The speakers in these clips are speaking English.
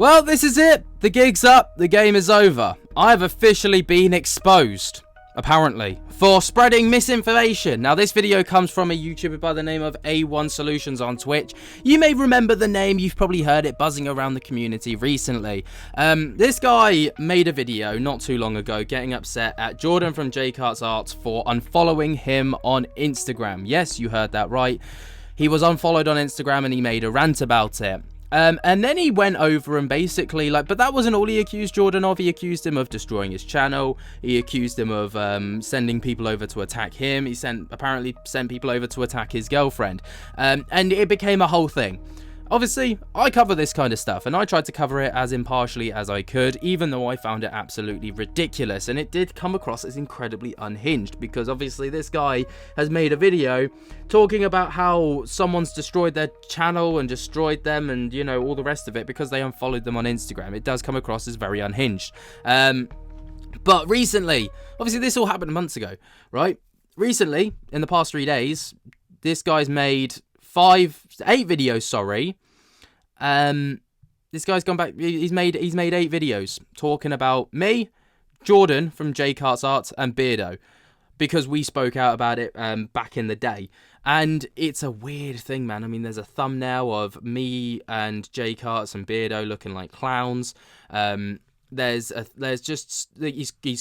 Well, this is it. The gig's up. The game is over. I've officially been exposed, apparently, for spreading misinformation. Now, this video comes from a YouTuber by the name of A1 Solutions on Twitch. You may remember the name. You've probably heard it buzzing around the community recently. This guy made a video not too long ago getting upset at Jordan from Jarts for unfollowing him on Instagram. Yes, you heard that right. He was unfollowed on Instagram and he made a rant about it. And then he went over and basically, but that wasn't all he accused Jordan of. He accused him of destroying his channel. He accused him of sending people over to attack him. He apparently sent people over to attack his girlfriend. And it became a whole thing. Obviously, I cover this kind of stuff, and I tried to cover it as impartially as I could, even though I found it absolutely ridiculous. And it did come across as incredibly unhinged, because obviously this guy has made a video talking about how someone's destroyed their channel and destroyed them and, you know, all the rest of it because they unfollowed them on Instagram. It does come across as very unhinged. But recently, obviously this all happened months ago, right? Recently, in the past 3 days, this guy's made 8 videos, sorry. This guy's gone back. He's made 8 videos talking about me, Jordan from Jarts, and Beardo, because we spoke out about it back in the day. And it's a weird thing, man. I mean, there's a thumbnail of me and Jarts and Beardo looking like clowns. He's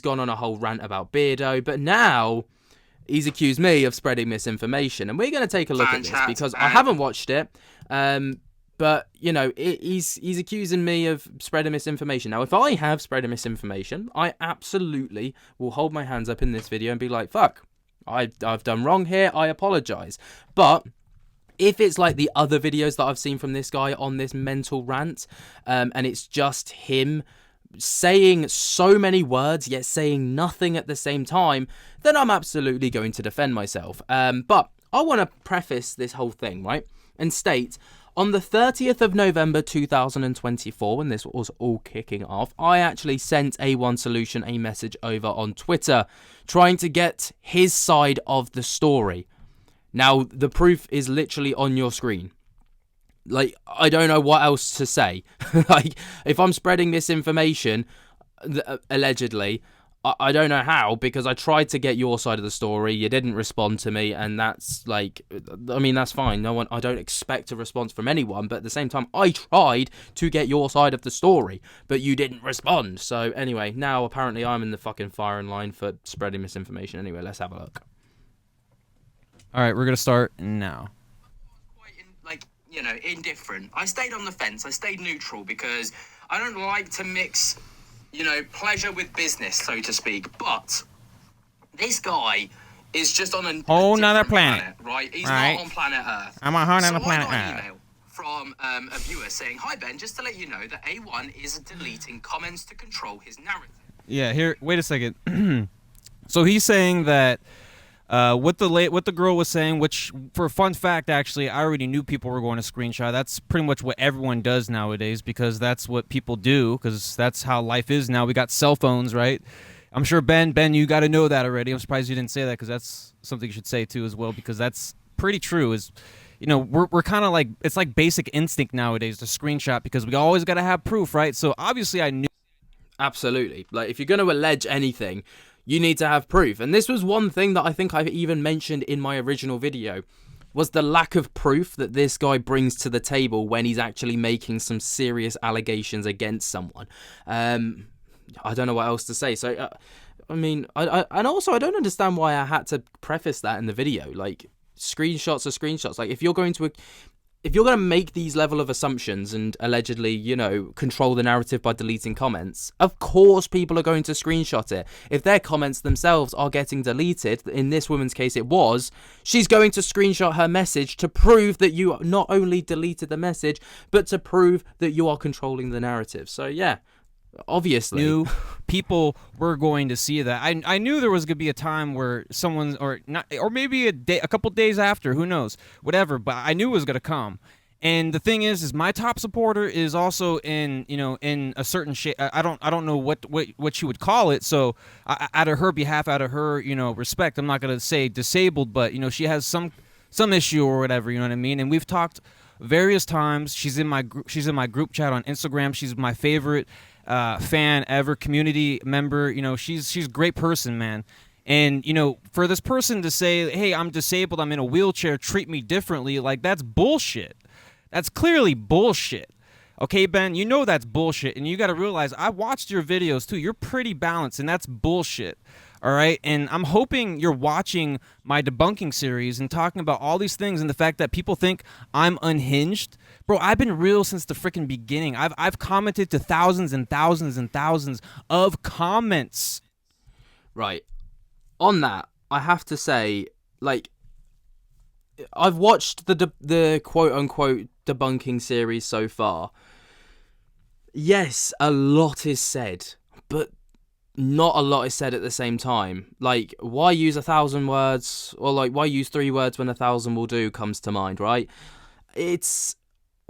gone on a whole rant about Beardo, but now he's accused me of spreading misinformation, and we're going to take a look at this because I haven't watched it. But, you know, he's accusing me of spreading misinformation. Now, if I have spread misinformation, I absolutely will hold my hands up in this video and be like, fuck, I've done wrong here, I apologize. But if it's like the other videos that I've seen from this guy on this mental rant, and it's just him saying so many words yet saying nothing at the same time, then I'm absolutely going to defend myself. But I want to preface this whole thing, right, and state, on the 30th of November 2024, when this was all kicking off, I actually sent A1 Solution a message over on Twitter trying to get his side of the story. Now, the proof is literally on your screen. Like, I don't know what else to say. Like, if I'm spreading misinformation, allegedly, I don't know how, because I tried to get your side of the story, you didn't respond to me, and that's, like, I mean, that's fine. I don't expect a response from anyone, but at the same time, I tried to get your side of the story, but you didn't respond. So, anyway, now, apparently, I'm in the fucking firing line for spreading misinformation. Anyway, let's have a look. Alright, we're gonna start now. You know, indifferent. I stayed on the fence. I stayed neutral because I don't like to mix, you know, pleasure with business, so to speak. But this guy is just on another planet, right? He's not on planet Earth. I'm on another planet I got an Earth. email from a viewer saying, "Hi Ben, just to let you know that A1 is deleting comments to control his narrative." Yeah, here. Wait a second. So he's saying that. What the girl was saying, which, for a fun fact, actually, I already knew people were going to screenshot. That's pretty much what everyone does nowadays, because that's what people do, because that's how life is now. We got cell phones, right? I'm sure, Ben, you got to know that already. I'm surprised you didn't say that, because that's something you should say, too, as well, because that's pretty true. Is, you know, we're kind of like, it's like basic instinct nowadays to screenshot, because we always got to have proof, right? So, obviously, I knew. Absolutely. Like, if you're going to allege anything, you need to have proof. And this was one thing that I think I even mentioned in my original video, was the lack of proof that this guy brings to the table when he's actually making some serious allegations against someone. I don't know what else to say. So, I mean, and also I don't understand why I had to preface that in the video. Like, screenshots are screenshots. Like, if you're going to make these level of assumptions and allegedly, you know, control the narrative by deleting comments, of course people are going to screenshot it. If their comments themselves are getting deleted, in this woman's case it was, she's going to screenshot her message to prove that you not only deleted the message, but to prove that you are controlling the narrative. So yeah, obviously knew people were going to see that. I knew there was going to be a time where someone, or maybe a couple days after, who knows, whatever, but I knew it was going to come. And the thing is my top supporter is also in, you know, in a certain shape. I don't know what you would call it. So out of her behalf, out of her, you know, respect, I'm not going to say disabled, but, you know, she has some issue or whatever, you know what I mean? And we've talked various times. She's in my group chat on Instagram. She's my favorite fan ever, community member. You know, she's a great person, man. And, you know, for this person to say, hey, I'm disabled, I'm in a wheelchair, treat me differently, like, that's bullshit. That's clearly bullshit. Okay, Ben, you know that's bullshit, and you got to realize I watched your videos too. You're pretty balanced, and that's bullshit. All right, and I'm hoping you're watching my debunking series and talking about all these things and the fact that people think I'm unhinged. Bro, I've been real since the freaking beginning. I've commented to thousands and thousands and thousands of comments. Right. On that, I have to say, like, I've watched the quote-unquote debunking series so far. Yes, a lot is said, but not a lot is said at the same time. Like, why use 1,000 words, or like, why use 3 words when 1,000 will do comes to mind, right? It's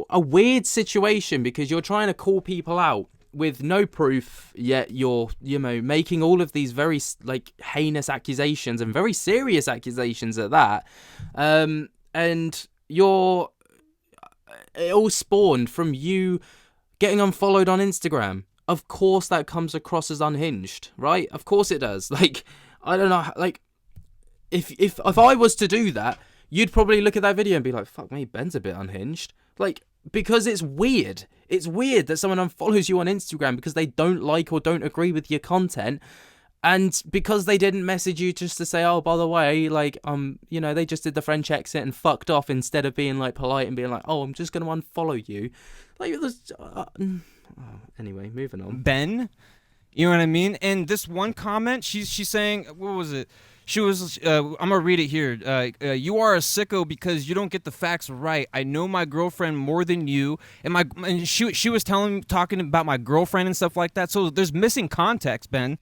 a weird situation because you're trying to call people out with no proof, yet you're, you know, making all of these very, like, heinous accusations and very serious accusations at that. And it all spawned from you getting unfollowed on Instagram. Of course that comes across as unhinged, right? Of course it does. Like, I don't know, like, if I was to do that, you'd probably look at that video and be like, fuck me, Ben's a bit unhinged. Like, because it's weird. It's weird that someone unfollows you on Instagram because they don't like or don't agree with your content, and because they didn't message you just to say, oh, by the way, like, you know, they just did the French exit and fucked off instead of being, like, polite and being like, oh, I'm just going to unfollow you. Like, anyway, moving on. Ben, you know what I mean? And this one comment, she's saying, what was it? She was, I'm going to read it here. You are a sicko because you don't get the facts right. I know my girlfriend more than you. And she was talking about my girlfriend and stuff like that. So there's missing context, Ben.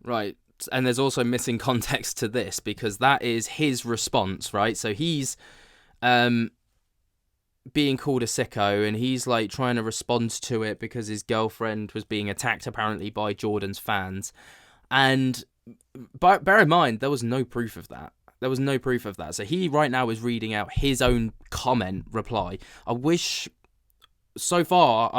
Right. And there's also missing context to this because that is his response, right? So he's being called a sicko and he's, like, trying to respond to it because his girlfriend was being attacked apparently by Jordan's fans. And bear in mind, there was no proof of that. There was no proof of that. So he right now is reading out his own comment reply. I wish, so far,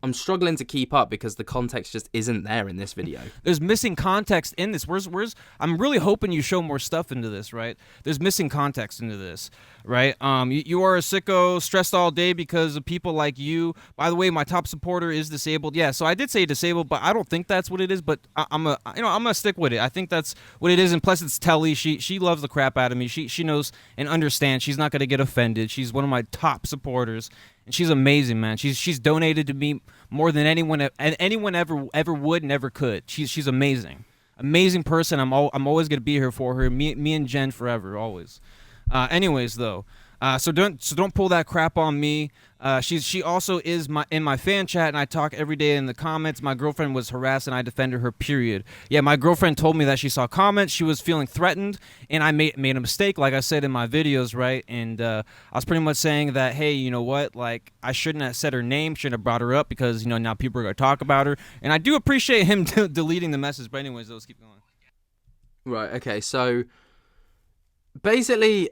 I'm struggling to keep up because the context just isn't there in this video. There's missing context in this. Where's I'm really hoping you show more stuff into this, right? There's missing context into this, right? You are a sicko, stressed all day because of people like you. By the way, my top supporter is disabled. Yeah, so I did say disabled, but I don't think that's what it is. But I'm gonna stick with it. I think that's what it is. And plus, it's Telly. She loves the crap out of me. She knows and understands. She's not gonna get offended. She's one of my top supporters. And she's amazing, man. She's donated to me more than anyone ever would and ever could. She's amazing, amazing person. I'm always gonna be here for her. Me and Jen forever, always. Anyways, though, so don't pull that crap on me. She also is in my fan chat, and I talk every day in the comments. My girlfriend was harassed, and I defended her. Period. Yeah, my girlfriend told me that she saw comments. She was feeling threatened, and I made a mistake, like I said in my videos, right? And I was pretty much saying that, hey, you know what? Like, I shouldn't have said her name, shouldn't have brought her up because, you know, now people are gonna talk about her. And I do appreciate him deleting the message. But anyways, let's keep going. Right. Okay. So basically,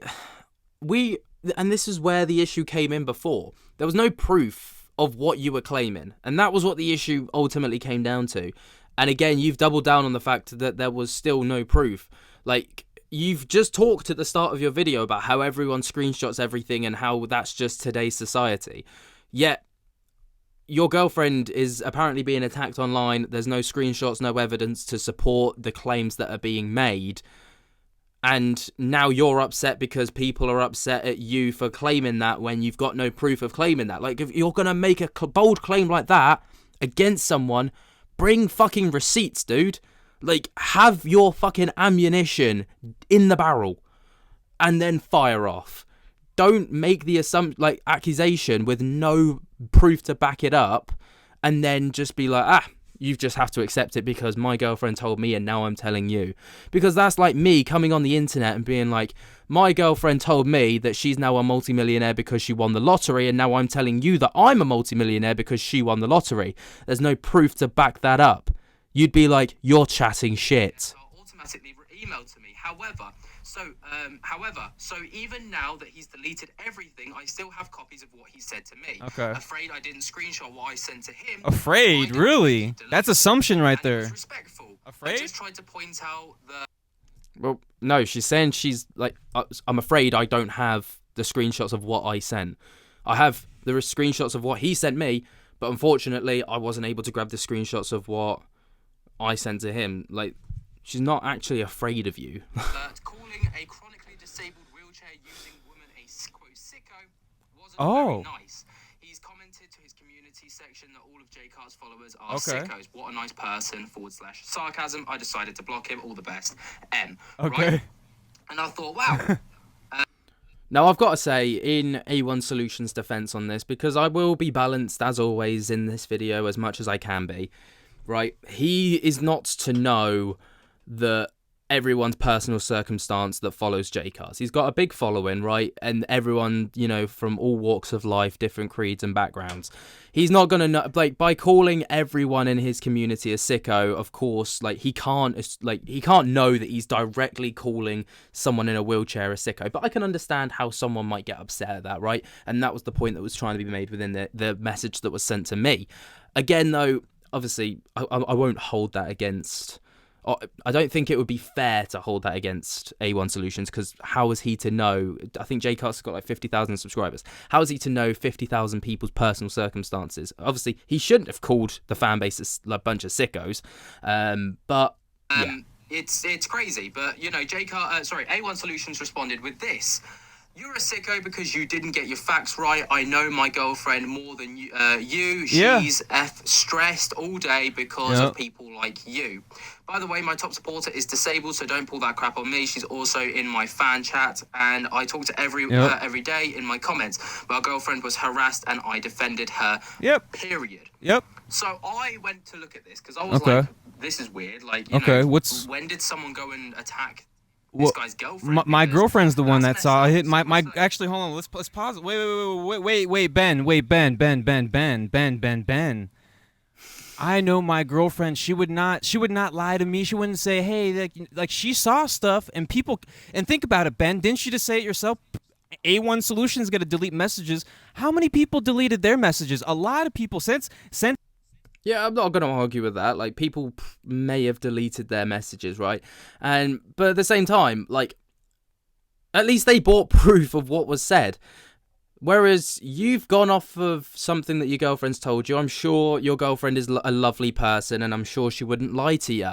and this is where the issue came in before. There was no proof of what you were claiming, and that was what the issue ultimately came down to. And again, you've doubled down on the fact that there was still no proof. Like, you've just talked at the start of your video about how everyone screenshots everything and how that's just today's society. Yet, your girlfriend is apparently being attacked online. There's no screenshots, no evidence to support the claims that are being made. And now you're upset because people are upset at you for claiming that when you've got no proof of claiming that. Like, if you're going to make a bold claim like that against someone, bring fucking receipts, dude. Like, have your fucking ammunition in the barrel and then fire off. Don't make the accusation with no proof to back it up and then just be like, you just have to accept it because my girlfriend told me and now I'm telling you. Because that's like me coming on the internet and being like, my girlfriend told me that she's now a multimillionaire because she won the lottery, and now I'm telling you that I'm a multimillionaire because she won the lottery. There's no proof to back that up. You'd be like, you're chatting shit. Automatically, emailed to me. However, so even now that he's deleted everything, I still have copies of what he said to me. Okay. Afraid I didn't screenshot what I sent to him. Afraid, really? That's assumption right there. Respectful. Afraid? I just tried to point out the. Well, no, she's saying she's like, I'm afraid I don't have the screenshots of what I sent. I have the screenshots of what he sent me, but unfortunately, I wasn't able to grab the screenshots of what I sent to him. Like, she's not actually afraid of you. Calling a chronically disabled wheelchair-using woman a quote sicko wasn't very nice. He's commented to his community section that all of Jarts' followers are sickos. What a nice person, / sarcasm. I decided to block him. All the best. M. Okay. Right? And I thought, wow. Now, I've got to say, in A1 Solutions' defense on this, because I will be balanced, as always, in this video as much as I can be, right? He is not to know that everyone's personal circumstance that follows Jarts. He's got a big following, right? And everyone, you know, from all walks of life, different creeds and backgrounds. He's not going to know, like, by calling everyone in his community a sicko, of course, like, he can't know that he's directly calling someone in a wheelchair a sicko. But I can understand how someone might get upset at that, right? And that was the point that was trying to be made within the message that was sent to me. Again, though, obviously, I won't hold that against... I don't think it would be fair to hold that against A1 Solutions, because how is he to know? I think Jarts has got like 50,000 subscribers. How is he to know 50,000 people's personal circumstances? Obviously, he shouldn't have called the fan base a bunch of sickos. But yeah. It's crazy. But, you know, A1 Solutions responded with this. You're a sicko because you didn't get your facts right. I know my girlfriend more than you. She's stressed all day because of people like you. By the way, my top supporter is disabled, so don't pull that crap on me. She's also in my fan chat, and I talk to every day in my comments. My girlfriend was harassed, and I defended her. Period. So I went to look at this because I was like, this is weird. Like, you know, when did someone go and attack this guy's girlfriend? My girlfriend's the one that saw it. My actually, hold on. Let's pause it. Wait, Ben. I know my girlfriend. She would not lie to me. She wouldn't say, hey, like she saw stuff and people. And think about it, Ben. Didn't you just say it yourself? A1 Solutions going to delete messages. How many people deleted their messages? A lot of people sent. Yeah, I'm not going to argue with that. Like, people may have deleted their messages, right? But at the same time, like, at least they brought proof of what was said. Whereas you've gone off of something that your girlfriend's told you. I'm sure your girlfriend is a lovely person, and I'm sure she wouldn't lie to you.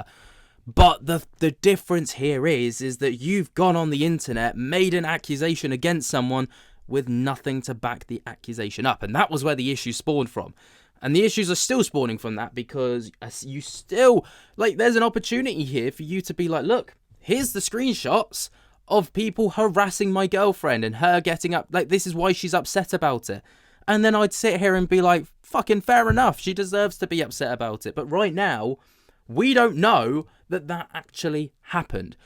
But the difference here is that you've gone on the internet, made an accusation against someone with nothing to back the accusation up. And that was where the issue spawned from. And the issues are still spawning from that, because you still, like, there's an opportunity here for you to be like, look, here's the screenshots of people harassing my girlfriend and her getting up, like, this is why she's upset about it. And then I'd sit here and be like, fucking fair enough, she deserves to be upset about it. But right now, we don't know that actually happened.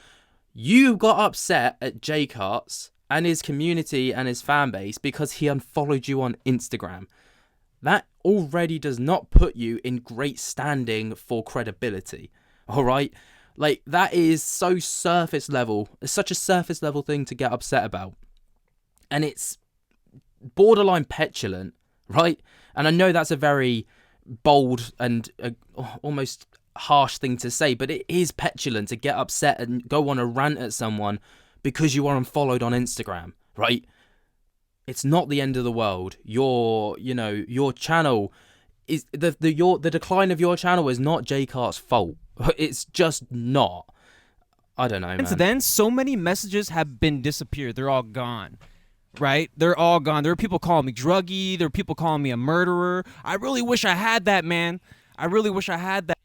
You got upset at Jarts and his community and his fan base because he unfollowed you on Instagram. That already does not put you in great standing for credibility, all right? Like, that is so surface level. It's such a surface level thing to get upset about. And it's borderline petulant, right? And I know that's a very bold and almost harsh thing to say, but it is petulant to get upset and go on a rant at someone because you are unfollowed on Instagram, right? It's not the end of the world. Your channel is the decline of your channel is not Jarts' fault. It's just not. I don't know, man. Since then, so many messages have been disappeared. They're all gone. Right? They're all gone. There are people calling me druggy. There are people calling me a murderer. I really wish I had that, man. I really wish I had that.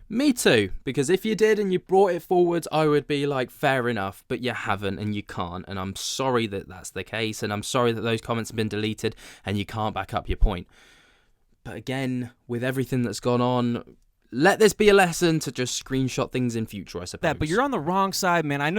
Me too, because if you did and you brought it forward, I would be like, fair enough, but you haven't and you can't, and I'm sorry that that's the case, and I'm sorry that those comments have been deleted and you can't back up your point. But again, with everything that's gone on, let this be a lesson to just screenshot things in future, I suppose. But you're on the wrong side, man. I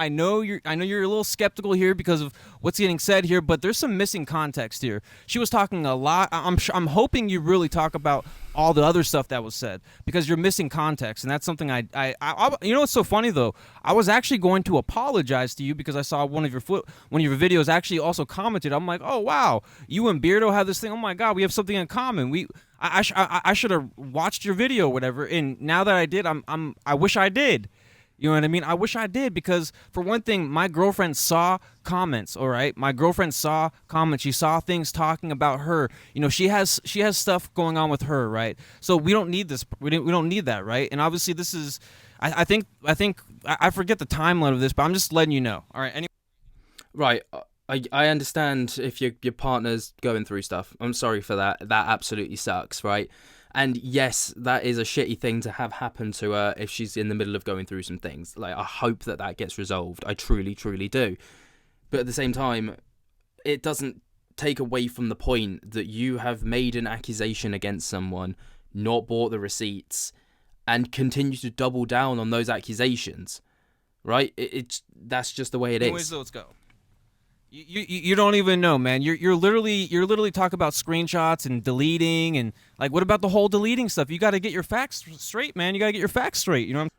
know you're a little skeptical here because of what's getting said here, but there's some missing context here. She was talking a lot. I'm hoping you really talk about all the other stuff that was said, because you're missing context, and that's something I you know what's so funny though? I was actually going to apologize to you because I saw one of your videos actually also commented. I'm like, oh wow, you and Beardo have this thing. Oh my god, we have something in common. I should have watched your video or whatever, and now that I did, I wish I did. You know what I mean? I wish I did, because for one thing, my girlfriend saw comments, all right? My girlfriend saw comments. She saw things talking about her. You know, she has stuff going on with her, right? So we don't need this. We don't need that, right? And obviously this is, I think I forget the timeline of this, but I'm just letting you know. All right. Anyway. Right. I understand if your partner's going through stuff. I'm sorry for that. That absolutely sucks, right? And yes, that is a shitty thing to have happen to her if she's in the middle of going through some things. Like, I hope that gets resolved. I truly, truly do. But at the same time, it doesn't take away from the point that you have made an accusation against someone, not bought the receipts, and continue to double down on those accusations, right? That's just the way it is. Anyways, let's go. You don't even know, man. You're literally talking about screenshots and deleting, and like, what about the whole deleting stuff? You got to get your facts straight, man. You got to get your facts straight. You know what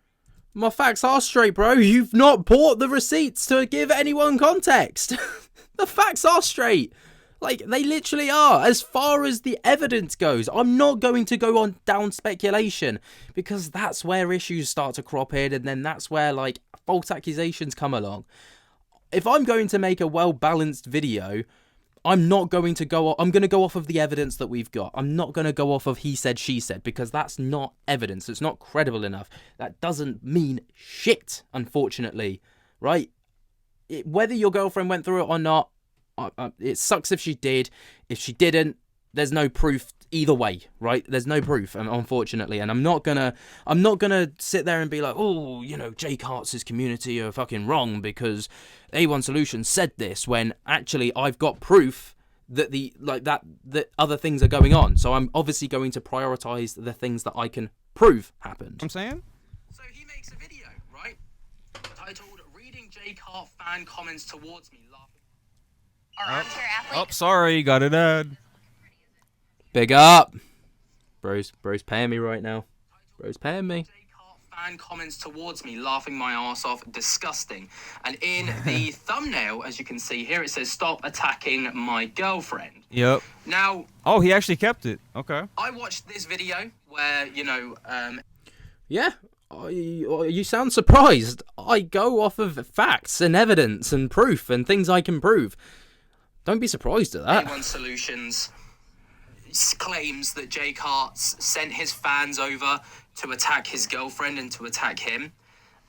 My facts are straight, bro. You've not bought the receipts to give anyone context. The facts are straight. Like, they literally are. As far as the evidence goes, I'm not going to go on down speculation, because that's where issues start to crop in, and then that's where, like, false accusations come along. If I'm going to make a well-balanced video, I'm going to go off of the evidence that we've got. I'm not going to go off of he said, she said, because that's not evidence. It's not credible enough. That doesn't mean shit, unfortunately, right? Whether your girlfriend went through it or not, it sucks if she did. If she didn't, there's no proof either way, right? There's no proof, unfortunately, and I'm not gonna sit there and be like, oh, you know, Jake Harts' community are fucking wrong because A1 Solutions said this, when actually I've got proof that that other things are going on. So I'm obviously going to prioritize the things that I can prove happened. I'm saying? So he makes a video, right? Titled "Reading Jake Hart Fan Comments Towards Me Laughing." Oh, sorry, got an ad. Big up. Bro's paying me right now. Bro's paying me. Jake Hart fan comments towards me, laughing my ass off, disgusting. And in the thumbnail, as you can see here, it says, "Stop attacking my girlfriend." Yep. Now. Oh, he actually kept it. Okay. I watched this video where, Yeah. You sound surprised. I go off of facts and evidence and proof and things I can prove. Don't be surprised at that. A1 Solutions claims that Jake Harts sent his fans over to attack his girlfriend and to attack him.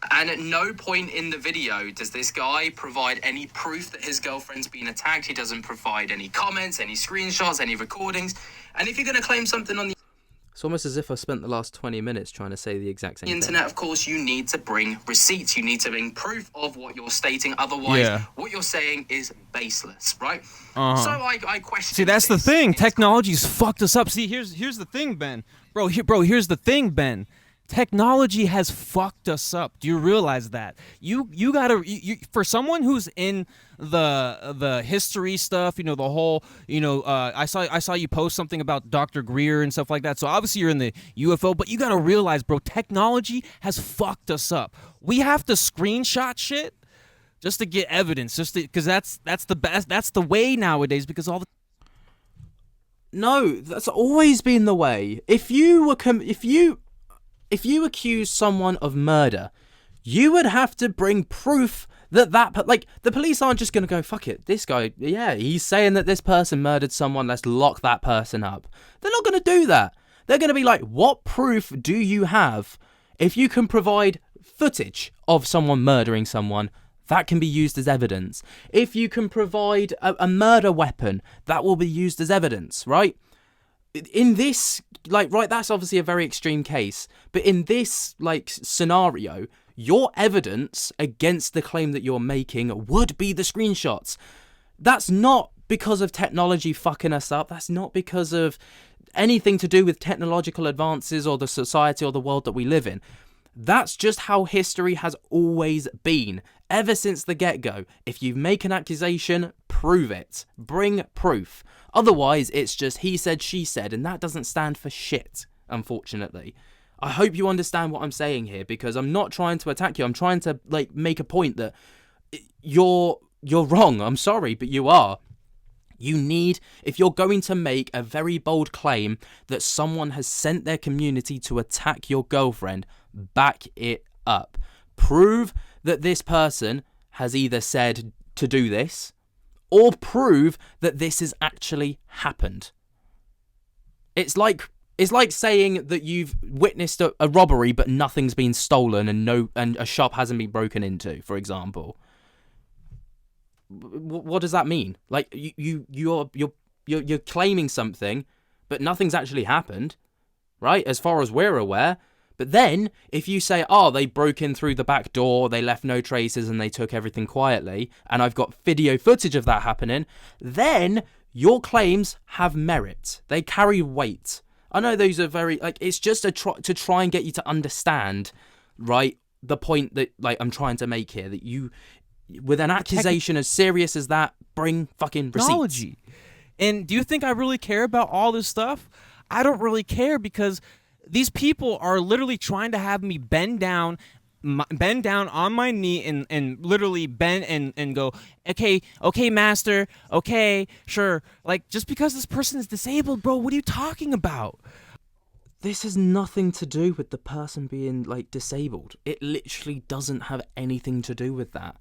And at no point in the video does this guy provide any proof that his girlfriend's been attacked. He doesn't provide any comments, any screenshots, any recordings. And if you're going to claim something on the It's almost as if I spent the last 20 minutes trying to say the exact same thing. internet, of course, you need to bring receipts. You need to bring proof of what you're stating. Otherwise, what you're saying is baseless, right? So I question. See, that's the thing. Technology's fucked us up. See, here's the thing, Ben. Here's the thing, Ben. Technology has fucked us up. Do you realize that? You gotta for someone who's in the history stuff, you know, the whole, you know, I saw you post something about Dr. Greer and stuff like that. So obviously you're in the UFO, but you gotta realize, bro, technology has fucked us up. We have to screenshot shit just to get evidence, just because that's the best. That's the way nowadays, because all the No, that's always been the way. If you accuse someone of murder, you would have to bring proof that the police aren't just going to go, fuck it, this guy, yeah, he's saying that this person murdered someone, let's lock that person up. They're not going to do that. They're going to be like, what proof do you have? If you can provide footage of someone murdering someone, that can be used as evidence. If you can provide a murder weapon, that will be used as evidence, right? In this, that's obviously a very extreme case, but in this, scenario, your evidence against the claim that you're making would be the screenshots. That's not because of technology fucking us up. That's not because of anything to do with technological advances or the society or the world that we live in. That's just how history has always been, ever since the get-go. If you make an accusation, prove it. Bring proof. Otherwise, it's just he said, she said, and that doesn't stand for shit, unfortunately. I hope you understand what I'm saying here, because I'm not trying to attack you. I'm trying to, like, make a point that you're wrong. I'm sorry, but you are. You need, if you're going to make a very bold claim that someone has sent their community to attack your girlfriend, back it up. Prove that this person has either said to do this, or prove that this has actually happened. It's like saying that you've witnessed a robbery but nothing's been stolen and a shop hasn't been broken into, for example. What does that mean? Like, you're claiming something, but nothing's actually happened, right? As far as we're aware. But then, if you say, oh, they broke in through the back door, they left no traces, and they took everything quietly, and I've got video footage of that happening, then your claims have merit. They carry weight. I know those are very, like, it's just to try and get you to understand, right, the point that, like, I'm trying to make here, that you, with an accusation as serious as that, bring fucking receipts. Technology. And do you think I really care about all this stuff? I don't really care, because these people are literally trying to have me bend down on my knee and literally bend and go, okay, master, okay, sure. Like, just because this person is disabled, bro, what are you talking about? This has nothing to do with the person being, like, disabled. It literally doesn't have anything to do with that.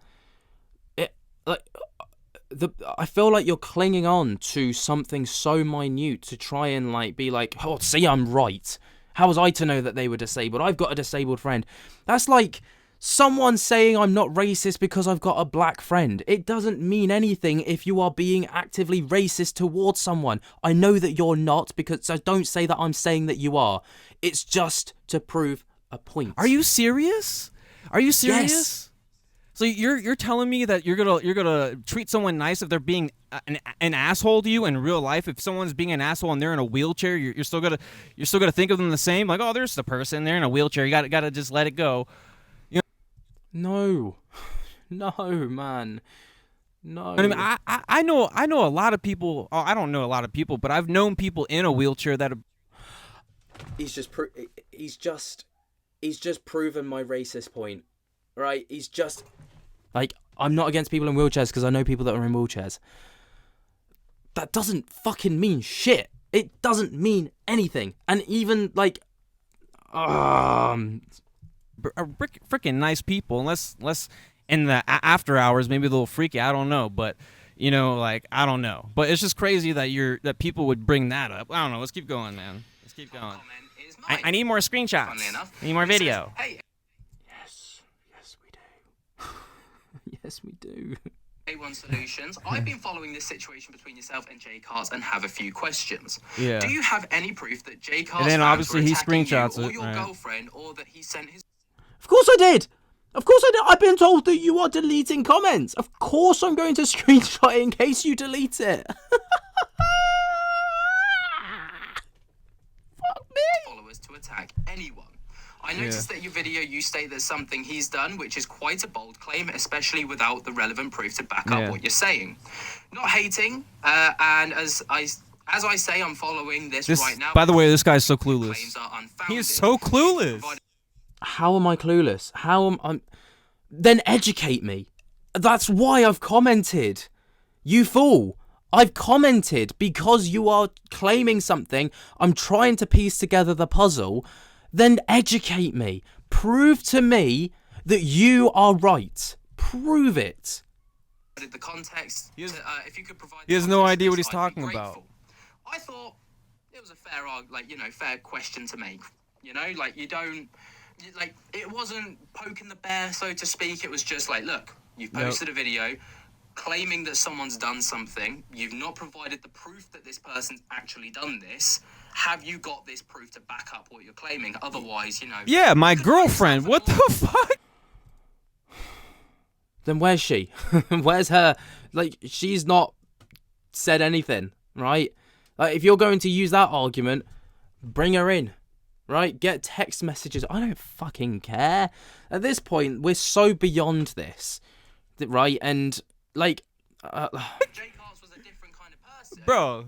I feel like you're clinging on to something so minute to try and, like, be like, oh, see, I'm right. How was I to know that they were disabled? I've got a disabled friend. That's like someone saying I'm not racist because I've got a black friend. It doesn't mean anything if you are being actively racist towards someone. I know that you're not, so don't say that I'm saying that you are. It's just to prove a point. Are you serious? Are you serious? Yes. So you're telling me that you're gonna treat someone nice if they're being an asshole to you in real life? If someone's being an asshole and they're in a wheelchair, you're still gonna think of them the same? Like, oh, there's the person, they're in a wheelchair. You gotta just let it go. You know? No, man. No. I mean, I know a lot of people. Oh, I don't know a lot of people, but I've known people in a wheelchair that. He's just proven my racist point, right? He's just. Like, I'm not against people in wheelchairs because I know people that are in wheelchairs. That doesn't fucking mean shit. It doesn't mean anything. And even, like, freaking nice people. Unless in the after hours, maybe a little freaky. I don't know, but you know, like, I don't know. But it's just crazy that people would bring that up. I don't know. Let's keep going, man. Let's keep going. I need more screenshots. I need more video. Hey. Yes, we do. A1 Solutions. I've been following this situation between yourself and Jarts and have a few questions. Yeah. Do you have any proof that Jarts and then obviously he screenshots you or it, your right. girlfriend, or that he sent his? Of course I did. Of course I did. I've been told that you are deleting comments. Of course I'm going to screenshot it in case you delete it. Fuck me. Followers to attack anyone. I noticed that your video, you state there's something he's done, which is quite a bold claim, especially without the relevant proof to back up what you're saying. Not hating, and as I say, I'm following this right now. By the way, this guy's so clueless. Claims are unfounded. He is so clueless. How am I clueless? Then educate me. That's why I've commented. You fool. I've commented because you are claiming something. I'm trying to piece together the puzzle. Then educate me. Prove to me that you are right. Prove it. The context. If you could provide. He has no idea what he's talking about. I thought it was a fair question to make. You know, like, you don't, like, it wasn't poking the bear, so to speak. It was just like, look, you've posted a video claiming that someone's done something. You've not provided the proof that this person's actually done this. Have you got this proof to back up what you're claiming? Otherwise, you know. Yeah, my girlfriend. What the fuck? Then where's she? Where's her? Like, she's not said anything, right? Like, if you're going to use that argument, bring her in, right? Get text messages. I don't fucking care. At this point, we're so beyond this, right? And, like... Jay Carts was a different kind of person. Bro.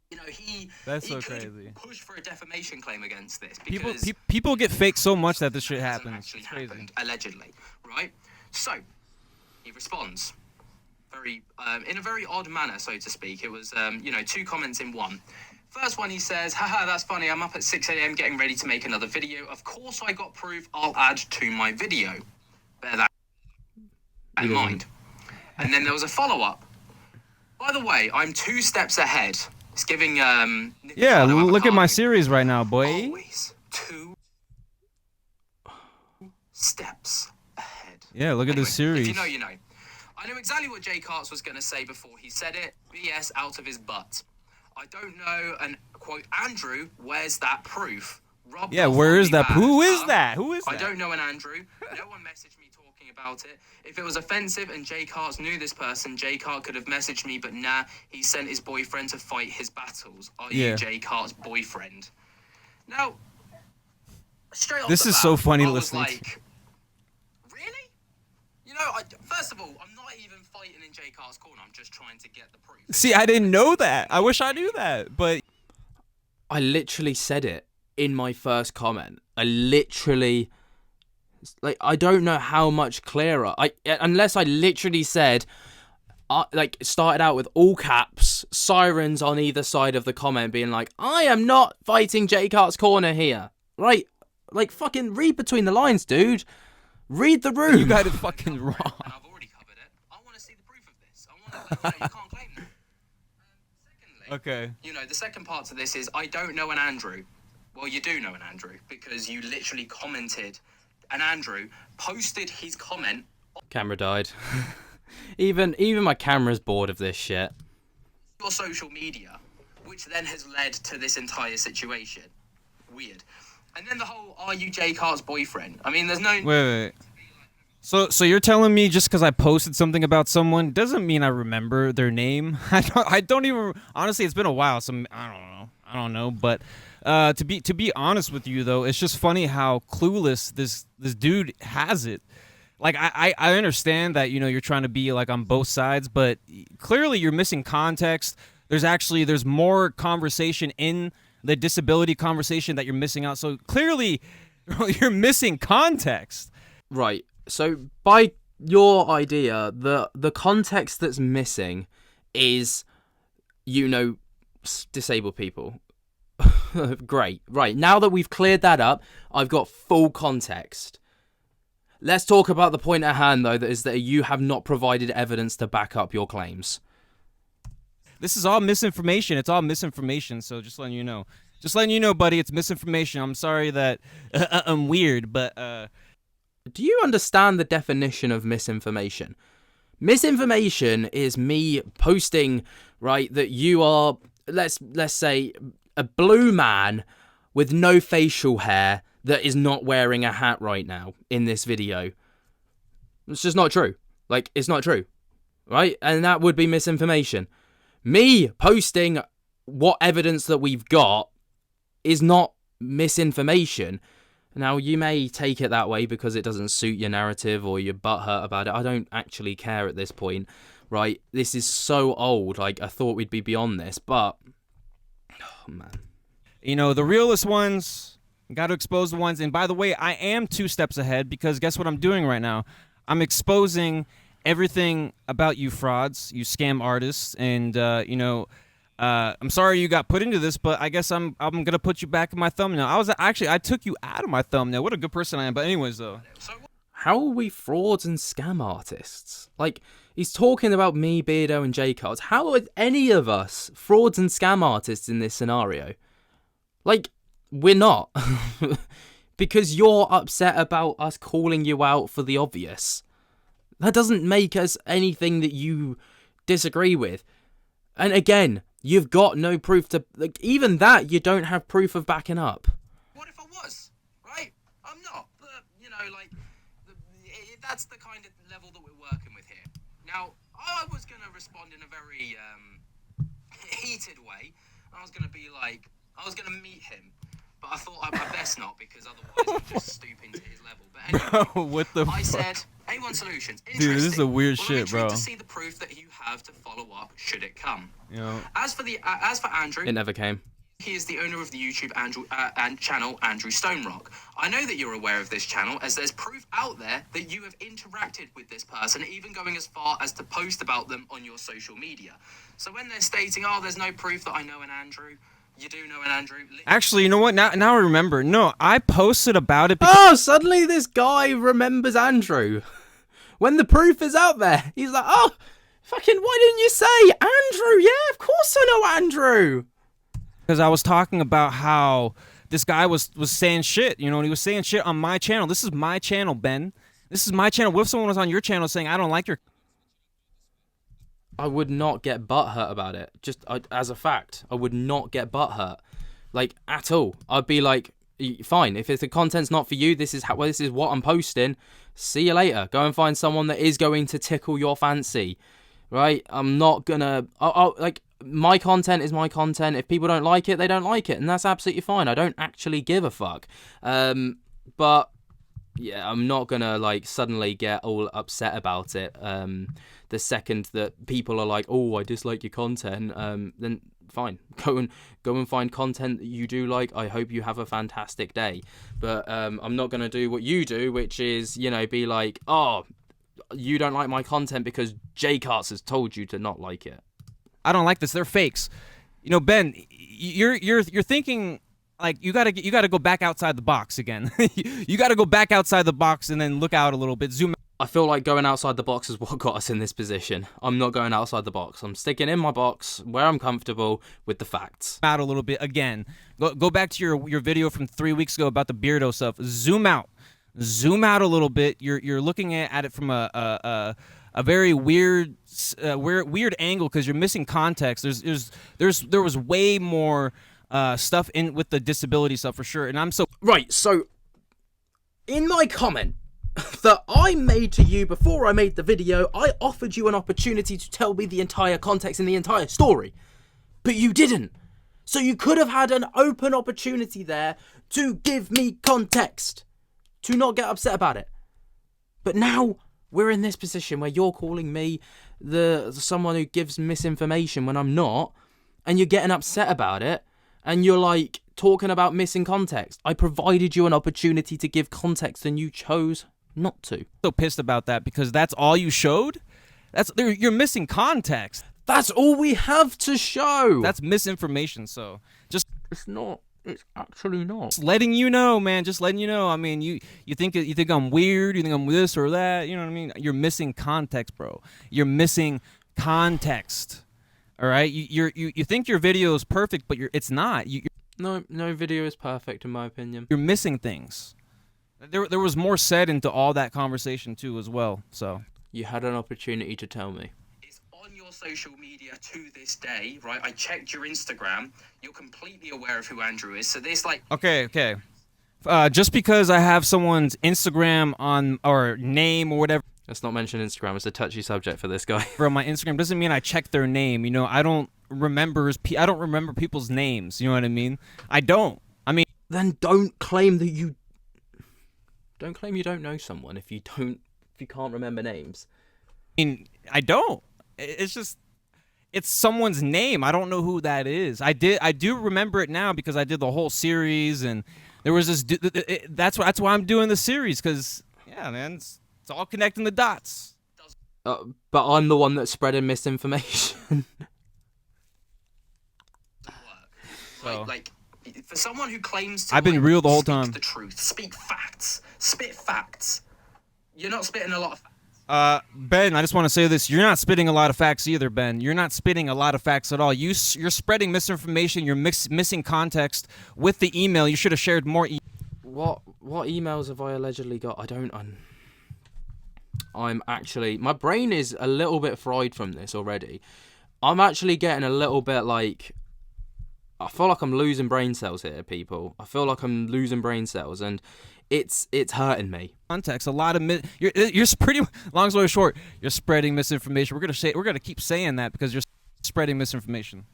You know, he so could crazy. push for a defamation claim against this because People get faked so much that this shit happens. Actually It's crazy. happened, allegedly, right? So he responds very in a very odd manner, so to speak. It was 2 comments in one. First one, he says, haha, that's funny. I'm up at 6 a.m. getting ready to make another video. Of course I got proof. I'll add to my video. Bear that in mind. And then there was a follow-up. By the way, I'm 2 steps ahead. It's giving Yeah, look at my series right now, boy. Always 2 steps ahead. Yeah, look at this series. If you know, you know. I knew exactly what Jay Carts was going to say before he said it. BS out of his butt. I don't know, and quote, Andrew, where's that proof? Rob, Yeah, where is that? Who is that? Who is that? I don't know an Andrew. No one messaged me talking about it. If it was offensive and Jay Carts knew this person, Jay Cart could have messaged me, but nah, he sent his boyfriend to fight his battles. Are you Jay Cart's boyfriend? Now, straight off this the is bat, so funny I was listening like, really? You know, first of all, I'm not even fighting in Jay Cart's corner. I'm just trying to get the proof. See, I didn't know that. I wish I knew that, but I literally said it in my first comment. I literally, like, I don't know how much clearer. Unless I literally said, started out with all caps, sirens on either side of the comment, being like, I am not fighting Jay Cart's corner here, right? Like, fucking read between the lines, dude. Read the room. you got it fucking wrong. And I've already covered it. I want to see the proof of this. I want to, you can't claim that. Secondly, Okay. you know, the second part to this is I don't know an Andrew. Well, you do know an Andrew because you literally commented. An Andrew posted his comment. Camera died. even my camera's bored of this shit. Your social media, which then has led to this entire situation. Weird. And then the whole, are you Jay Cart's boyfriend? I mean, there's no... Wait. So you're telling me just because I posted something about someone doesn't mean I remember their name? I don't even... Honestly, it's been a while, so I don't know. But to be honest with you, though, it's just funny how clueless this dude has it. Like, I understand that, you know, you're trying to be, like, on both sides, but clearly you're missing context. There's more conversation in the disability conversation that you're missing out. So clearly you're missing context. Right. So by your idea, the context that's missing is, you know, disabled people. Great. Right. Now that we've cleared that up, I've got full context. Let's talk about the point at hand, though, that is that you have not provided evidence to back up your claims. This is all misinformation. It's all misinformation. So just letting you know. Just letting you know, buddy, it's misinformation. I'm sorry that I'm weird, but... Do you understand the definition of misinformation? Misinformation is me posting, right, that you are, let's say, a blue man with no facial hair that is not wearing a hat right now in this video. It's just not true. Like, it's not true, right? And that would be misinformation. Me posting what evidence that we've got is not misinformation. Now, you may take it that way because it doesn't suit your narrative or you're butthurt about it. I don't actually care at this point, right? This is so old. Like, I thought we'd be beyond this, but... Oh, man. You know, the realest ones, got to expose the ones. And by the way, I am 2 steps ahead because guess what I'm doing right now? I'm exposing everything about you frauds, you scam artists, and, I'm sorry you got put into this, but I guess I'm gonna put you back in my thumbnail. I took you out of my thumbnail. What a good person I am. But anyways, though, how are we frauds and scam artists? Like, he's talking about me, Beardo, and J-Cards. How are any of us frauds and scam artists in this scenario? Like, we're not. Because you're upset about us calling you out for the obvious. That doesn't make us anything that you disagree with. And again, you've got no proof to... Like, even that, you don't have proof of backing up. What if I was, right? I'm not. But, that's the kind of level that we're working with here. Now, I was going to respond in a very heated way. I was going to be like, I was going to meet him. But I thought I best not, because otherwise I'd just stoop into his level. But anyway, Bro, what the I fuck? said, A1 Solutions, Dude, this is a weird well, shit, I'm intrigued bro. to see the proof that you have to follow up should it come. You know, As for Andrew, It never came. he is the owner of the YouTube channel Andrew Stonerock. I know that you're aware of this channel, as there's proof out there that you have interacted with this person, even going as far as to post about them on your social media. So when they're stating, oh, there's no proof that I know an Andrew, you do know an Andrew. actually, you know what? Now I remember. No, I posted about it because Oh, suddenly this guy remembers Andrew. When the proof is out there, he's like, oh, fucking, why didn't you say Andrew? Yeah, of course I know Andrew. I was talking about how this guy was saying shit, you know, and he was saying shit on my channel. This is my channel, Ben. This is my channel. What if someone was on your channel saying, I don't like your... I would not get butthurt about it. Just as a fact, I would not get butthurt, like, at all. I'd be like, fine, if the content's not for you, this is what I'm posting. See you later. Go and find someone that is going to tickle your fancy, right? I'm not gonna, like, my content is my content. If people don't like it, they don't like it, and that's absolutely fine. I don't actually give a fuck. But yeah, I'm not gonna like suddenly get all upset about it. The second that people are like, "Oh, I dislike your content," then fine, go and find content that you do like. I hope you have a fantastic day. But I'm not gonna do what you do, which is, you know, be like, "Oh, you don't like my content because Jarts has told you to not like it." I don't like this. They're fakes. You know, Ben, you're thinking like you gotta go back outside the box again. You gotta go back outside the box and then look out a little bit. Zoom. I feel like going outside the box is what got us in this position. I'm not going outside the box. I'm sticking in my box where I'm comfortable with the facts. Out a little bit again. Go back to your video from 3 weeks ago about the Beardo stuff. Zoom out a little bit. You're looking at it from a very weird angle because you're missing context. There was way more stuff in with the disability stuff for sure, and I'm so Right, so in my comment that I made to you before I made the video, I offered you an opportunity to tell me the entire context and the entire story, but you didn't. So you could have had an open opportunity there to give me context, to not get upset about it. But now we're in this position where you're calling me someone who gives misinformation when I'm not, and you're getting upset about it, and you're like talking about missing context. I provided you an opportunity to give context and you chose not to. pissed about that because that's all you showed. You're missing context. That's all we have to show. That's misinformation. So just It's not. It's actually not. letting you know, man. Just letting you know. I mean, you think I'm weird. You think I'm this or that. You know what I mean? You're missing context, bro. You're missing context. All right. You think your video is perfect, but it's not. No video is perfect in my opinion. You're missing things. There was more said into all that conversation too, as well. So You had an opportunity to tell me. It's on your social media to this day, right? I checked your Instagram. You're completely aware of who Andrew is. So this, like... okay. Just because I have someone's Instagram on or name or whatever Let's not mention Instagram. It's a touchy subject for this guy. on my Instagram doesn't mean I check their name. You know, I don't remember people's names. You know what I mean? I don't. I mean, Then don't claim that you... Don't claim you don't know someone if you can't remember names. I don't. It's just, it's someone's name. I don't know who that is. I do remember it now because I did the whole series, and there was this. That's why I'm doing the series, because yeah, man, it's all connecting the dots. But I'm the one that's spreading misinformation. So. Like, for someone who claims to... I've been real the whole speak time. the truth, speak facts, spit facts. You're not spitting a lot of facts. Ben, I just want to say this. You're not spitting a lot of facts either, Ben. You're not spitting a lot of facts at all. You're spreading misinformation. You're missing context with the email. You should have shared more. What emails have I allegedly got? I'm actually... My brain is a little bit fried from this already. I'm actually getting a little bit like... I feel like I'm losing brain cells here, people. I feel like I'm losing brain cells, and it's hurting me. Context, a lot of you're pretty long story short, you're spreading misinformation. We're gonna keep saying that because you're spreading misinformation.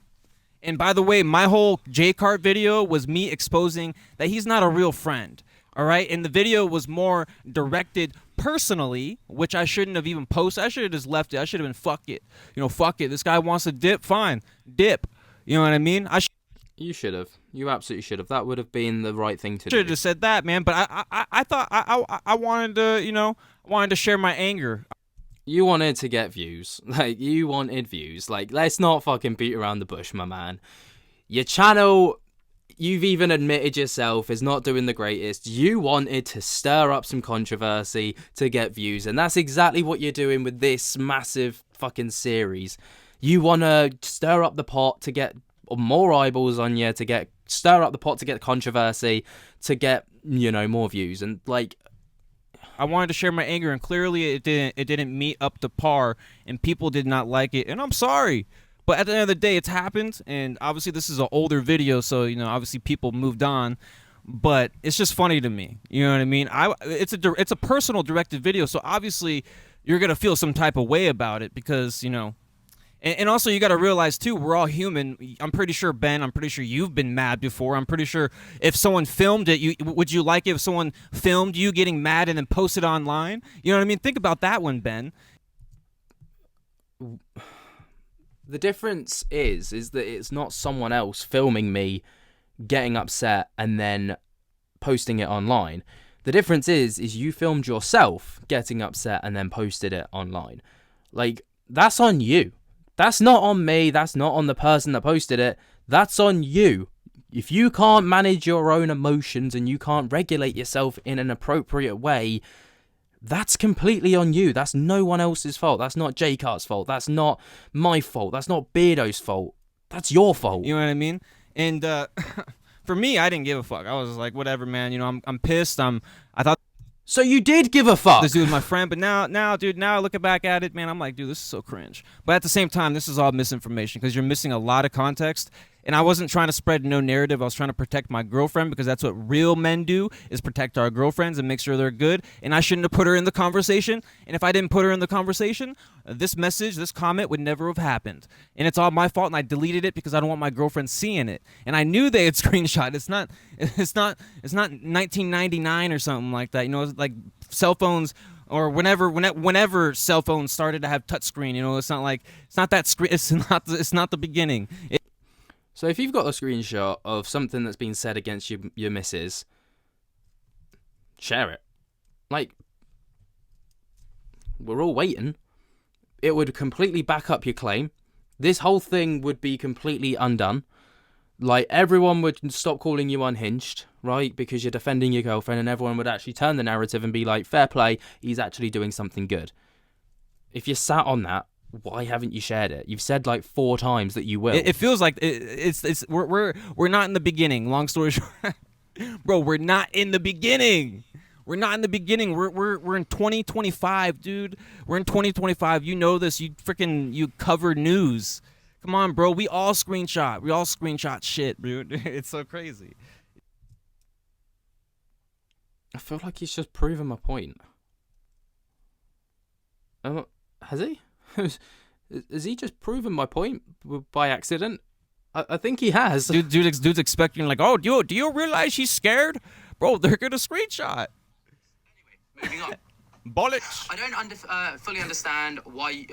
And by the way, my whole J-Cart video was me exposing that he's not a real friend. All right, and the video was more directed personally, which I shouldn't have even posted. I should have just left it. I should have been fuck it. Fuck it. This guy wants to dip, fine, dip. You know what I mean? You should have. You absolutely should have. That would have been the right thing to do. Should have just said that, man. But I thought I wanted to, wanted to share my anger. You wanted to get views. Like, you wanted views. Like, let's not fucking beat around the bush, my man. Your channel, you've even admitted yourself, is not doing the greatest. You wanted to stir up some controversy to get views, and that's exactly what you're doing with this massive fucking series. You want to stir up the pot to get more eyeballs on you, to stir up the pot to get controversy, to get, more views. And, like, I wanted to share my anger, and clearly it didn't meet up to par, and people did not like it, and I'm sorry. But at the end of the day, it's happened, and obviously this is an older video, so obviously people moved on. But it's just funny to me, you know what I mean? It's a personal directed video, so obviously you're gonna feel some type of way about it because And also, you got to realize, too, we're all human. I'm pretty sure, Ben, you've been mad before. I'm pretty sure if someone filmed it, would you like it if someone filmed you getting mad and then posted online? You know what I mean? Think about that one, Ben. The difference is that it's not someone else filming me getting upset and then posting it online. The difference is you filmed yourself getting upset and then posted it online. Like, that's on you. That's not on me. That's not on the person that posted it. That's on you. If you can't manage your own emotions and you can't regulate yourself in an appropriate way, that's completely on you. That's no one else's fault. That's not J-Cart's fault. That's not my fault. That's not Beardo's fault. That's your fault. You know what I mean? And for me, I didn't give a fuck. I was like, whatever, man. I'm pissed. I thought. So you did give a fuck. This dude was my friend, but now, dude, looking back at it, man, I'm like, dude, this is so cringe. But at the same time, this is all misinformation because you're missing a lot of context. And I wasn't trying to spread no narrative. I was trying to protect my girlfriend because that's what real men do, is protect our girlfriends and make sure they're good. And I shouldn't have put her in the conversation. And if I didn't put her in the conversation, this comment would never have happened. And it's all my fault. And I deleted it because I don't want my girlfriend seeing it. And I knew they had screenshot. It's not 1999 or something like that. It's like cell phones. Or whenever cell phones started to have touchscreen, it's not that screen. It's not the beginning. So if you've got a screenshot of something that's been said against your missus, share it. Like, we're all waiting. It would completely back up your claim. This whole thing would be completely undone. Like, everyone would stop calling you unhinged, right? Because you're defending your girlfriend, and everyone would actually turn the narrative and be like, fair play, he's actually doing something good. If you're sat on that, why haven't you shared it? You've said like 4 times that you will. It feels like we're not in the beginning. Long story short, bro, we're not in the beginning. We're not in the beginning. We're in 2025, dude. We're in 2025. You know this. You cover news. Come on, bro. We all screenshot shit, dude. It's so crazy. I feel like he's just proven my point. Has he? Has he just proven my point by accident? I think he has. Dude's expecting like, oh, do you realize she's scared? Bro, they're gonna screenshot. Anyway, moving on. Bollocks. I don't fully understand why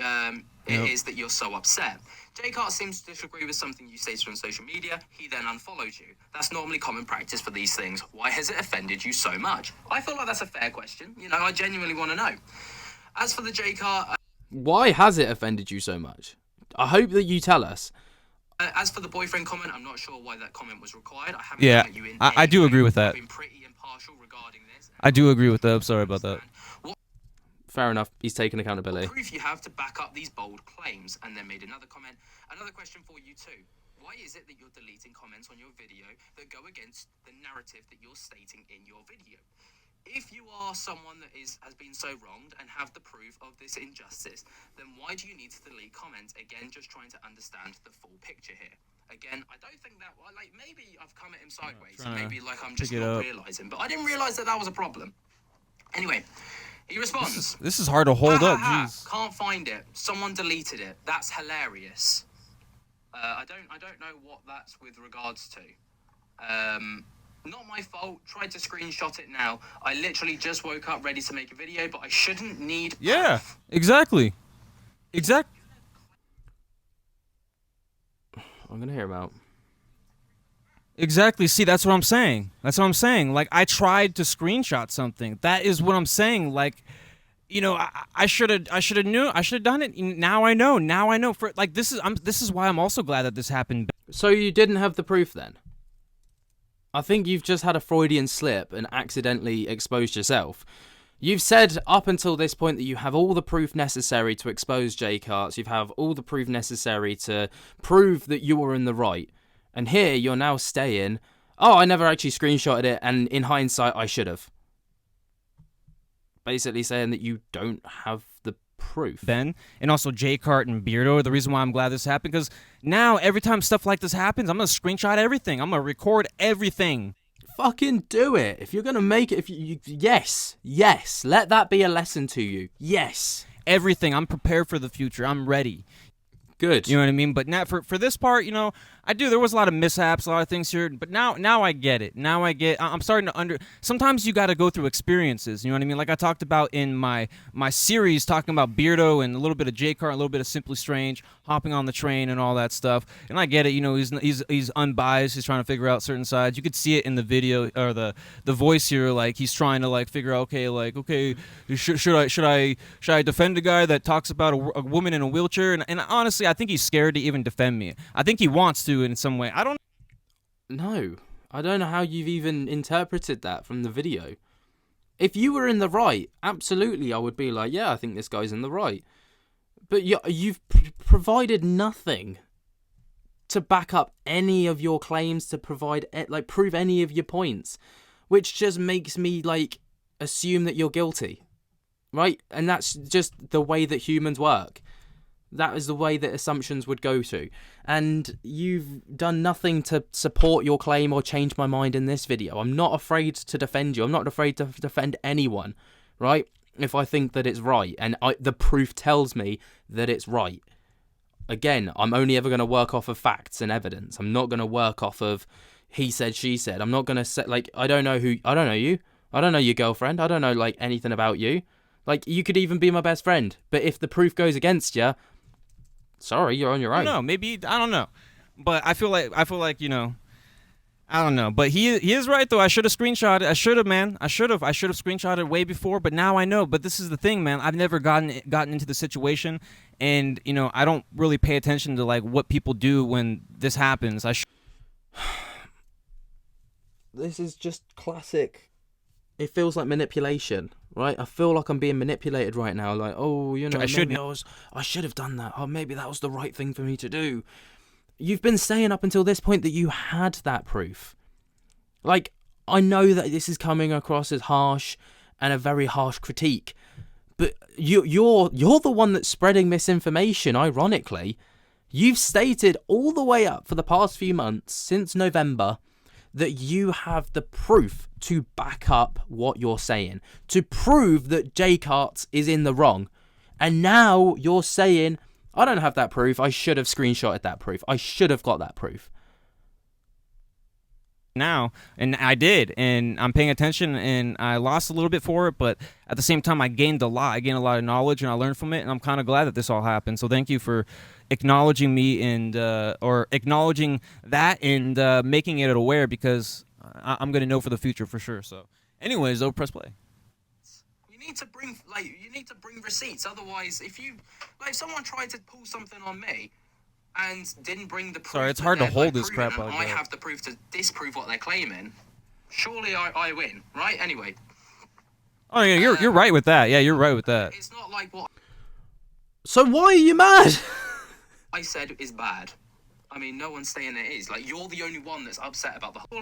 it is that you're so upset. J-Cart seems to disagree with something you stated on social media. He then unfollowed you. That's normally common practice for these things. Why has it offended you so much? I feel like that's a fair question. I genuinely want to know. As for the J-Cart... Why has it offended you so much? I hope that you tell us. As for the boyfriend comment, I'm not sure why that comment was required. I do agree with that. I've been pretty impartial regarding this. I do agree with that. I'm sorry about that. Fair enough. He's taken accountability. What proof you have to back up these bold claims? And then made another comment. Another question for you too. Why is it that you're deleting comments on your video that go against the narrative that you're stating in your video? If you are someone that has been so wronged and have the proof of this injustice, then why do you need to delete comments? Again, just trying to understand the full picture here. Again, I don't think that, maybe I've come at him sideways. Maybe I'm just not realising. But I didn't realise that was a problem. Anyway, he responds. This is hard to hold up. Jeez. Can't find it. Someone deleted it. That's hilarious. I don't know what that's with regards to. Not my fault. Tried to screenshot it now. I literally just woke up ready to make a video, but I shouldn't need Yeah, proof. exactly. I'm gonna hear him out. Exactly. See, that's what I'm saying. Like, I tried to screenshot something. That is what I'm saying. Like, you know, I should have done it. Now I know. For like, this is why I'm also glad that this happened. So you didn't have the proof then? I think you've just had a Freudian slip and accidentally exposed yourself. You've said up until this point that you have all the proof necessary to expose Jarts. You have all the proof necessary to prove that you were in the right. And here you're now staying, oh, I never actually screenshotted it, and in hindsight, I should have. Basically saying that you don't have the proof. Ben, and also Jcart and Beardo, the reason why I'm glad this happened, because now every time stuff like this happens, I'm going to screenshot everything. I'm going to record everything. Fucking do it. If you're going to make it, yes, let that be a lesson to you. Yes. Everything. I'm prepared for the future. I'm ready. Good. You know what I mean? But now for this part, you know, there was a lot of mishaps, a lot of things here, but now I get it. I'm starting to sometimes you got to go through experiences, you know what I mean? Like I talked about in my series, talking about Beardo and a little bit of Jcart, a little bit of Simply Strange, hopping on the train and all that stuff. And I get it, you know, he's unbiased, he's trying to figure out certain sides. You could see it in the video or the voice here, like he's trying to like figure out, okay, should I defend a guy that talks about a woman in a wheelchair? And honestly, I think he's scared to even defend me. I think he wants to in some way. I don't know how you've even interpreted that from the video. If you were in the right, absolutely I would be like, yeah, I think this guy's in the right. But you've provided nothing to back up any of your claims, to provide prove any of your points, which just makes me like assume that you're guilty, right? And that's just the way that humans work. That is the way that assumptions would go to. And you've done nothing to support your claim or change my mind in this video. I'm not afraid to defend you. I'm not afraid to defend anyone, right? If I think that it's right. And the proof tells me that it's right. Again, I'm only ever going to work off of facts and evidence. I'm not going to work off of he said, she said. I'm not going to say, like, I don't know you. I don't know your girlfriend. I don't know, like, anything about you. Like, you could even be my best friend. But if the proof goes against you, sorry, you're on your own. No, maybe I don't know, but I feel like you know, I don't know. But he is right though. I should have screenshotted. I should have screenshotted way before. But now I know. But this is the thing, man. I've never gotten into the situation, and you know, I don't really pay attention to like what people do when this happens. This is just classic. It feels like manipulation, right? I feel like I'm being manipulated right now. Like, oh, you know, I should have done that. Oh, maybe that was the right thing for me to do. You've been saying up until this point that you had that proof. Like, I know that this is coming across as harsh and a very harsh critique, but you're the one that's spreading misinformation. Ironically, you've stated all the way up for the past few months since November that you have the proof to back up what you're saying, to prove that Jarts is in the wrong. And now you're saying, I don't have that proof, I should have screenshotted that proof, I should have got that proof. Now, and I did, and I'm paying attention, and I lost a little bit for it, but at the same time, I gained a lot. I gained a lot of knowledge, and I learned from it, and I'm kind of glad that this all happened. So thank you for acknowledging me and or acknowledging that and making it aware, because I'm going to know for the future for sure. So anyways, though, press play. You need to bring receipts. Otherwise, if someone tried to pull something on me and didn't bring the proof, sorry, it's hard to hold this crap like that. I have the proof to disprove what they're claiming. Surely I win, right? Anyway. Oh yeah, you're right with that. Yeah, you're right with that. It's not like what. So why are you mad? I said is bad. I mean, no one's saying it is. Like, you're the only one that's upset about the whole.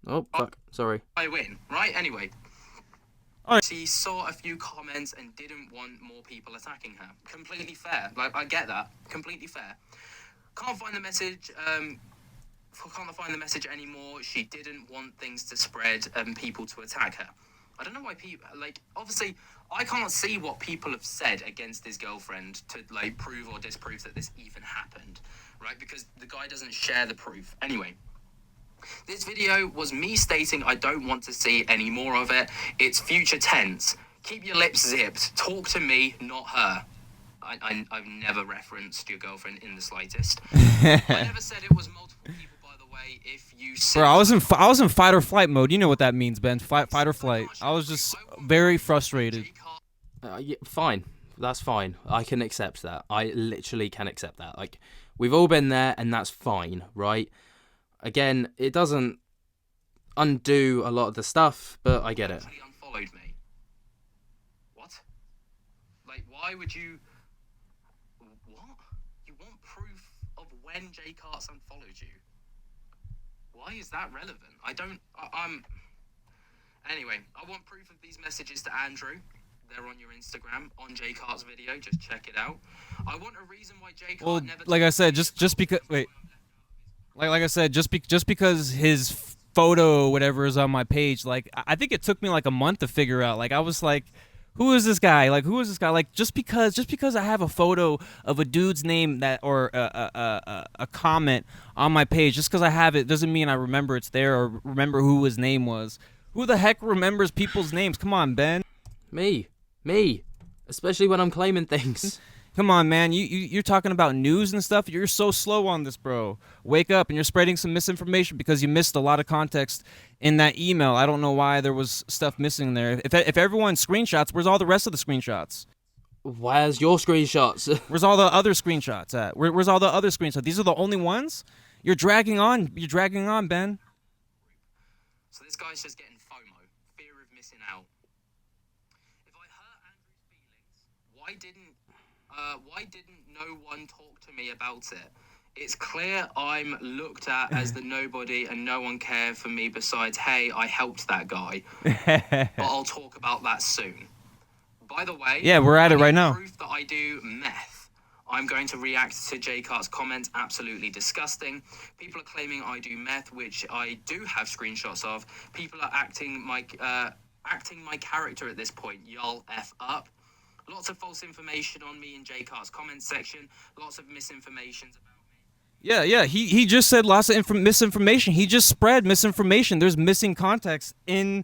Oh fuck! Sorry. I win, right? Anyway. Right. She saw a few comments and didn't want more people attacking her. Completely fair. Like, I get that. Completely fair. Can't find the message. Can't find the message anymore. She didn't want things to spread and people to attack her. I don't know why people, like, obviously, I can't see what people have said against his girlfriend to, like, prove or disprove that this even happened, right? Because the guy doesn't share the proof. Anyway, this video was me stating I don't want to see any more of it. It's future tense. Keep your lips zipped. Talk to me, not her. I've never referenced your girlfriend in the slightest. I never said it was multiple people, by the way. If you Bro, I was in fight or flight mode. You know what that means, Ben. Fight or flight. I was just very frustrated. Yeah, fine. That's fine. I can accept that. I literally can accept that. Like, we've all been there, and that's fine, right? Again, it doesn't undo a lot of the stuff, but I get it. Unfollowed me. What? Like, why would you? What? You want proof of when Jay Carts unfollowed you? Why is that relevant? I'm. Anyway, I want proof of these messages to Andrew. They're on your Instagram, on Jay Cart's video. Just check it out. I want a reason why Jay Cart never. Like I said, just because. Wait. Like I said, just because his photo, whatever, is on my page. Like, I think it took me like a month to figure out. Like, I was like, who is this guy? Like, who is this guy? Like, just because I have a photo of a dude's name that or a comment on my page, just because I have it doesn't mean I remember it's there or remember who his name was. Who the heck remembers people's names? Come on, Ben. Me, especially when I'm claiming things. Come on, man. You're talking about news and stuff. You're so slow on this, bro. Wake up, and you're spreading some misinformation because you missed a lot of context in that email. I don't know why there was stuff missing there. If everyone screenshots, where's all the rest of the screenshots? Where's your screenshots? Where's all the other screenshots at? Where's all the other screenshots? These are the only ones? You're dragging on, Ben. So this guy's just getting FOMO, fear of missing out. If I hurt Andrew's feelings, why didn't no one talk to me about it? It's clear I'm looked at as the nobody and no one cared for me besides, hey, I helped that guy. But I'll talk about that soon. By the way, yeah, we're at it right now. Proof that I do meth. I'm going to react to Jay Cart's comments. Absolutely disgusting. People are claiming I do meth, which I do have screenshots of. People are acting my character at this point. Y'all F up. Lots of false information on me in Jay Cart's comments section. Lots of misinformations about me. Yeah. He just said lots of misinformation. He just spread misinformation. There's missing context in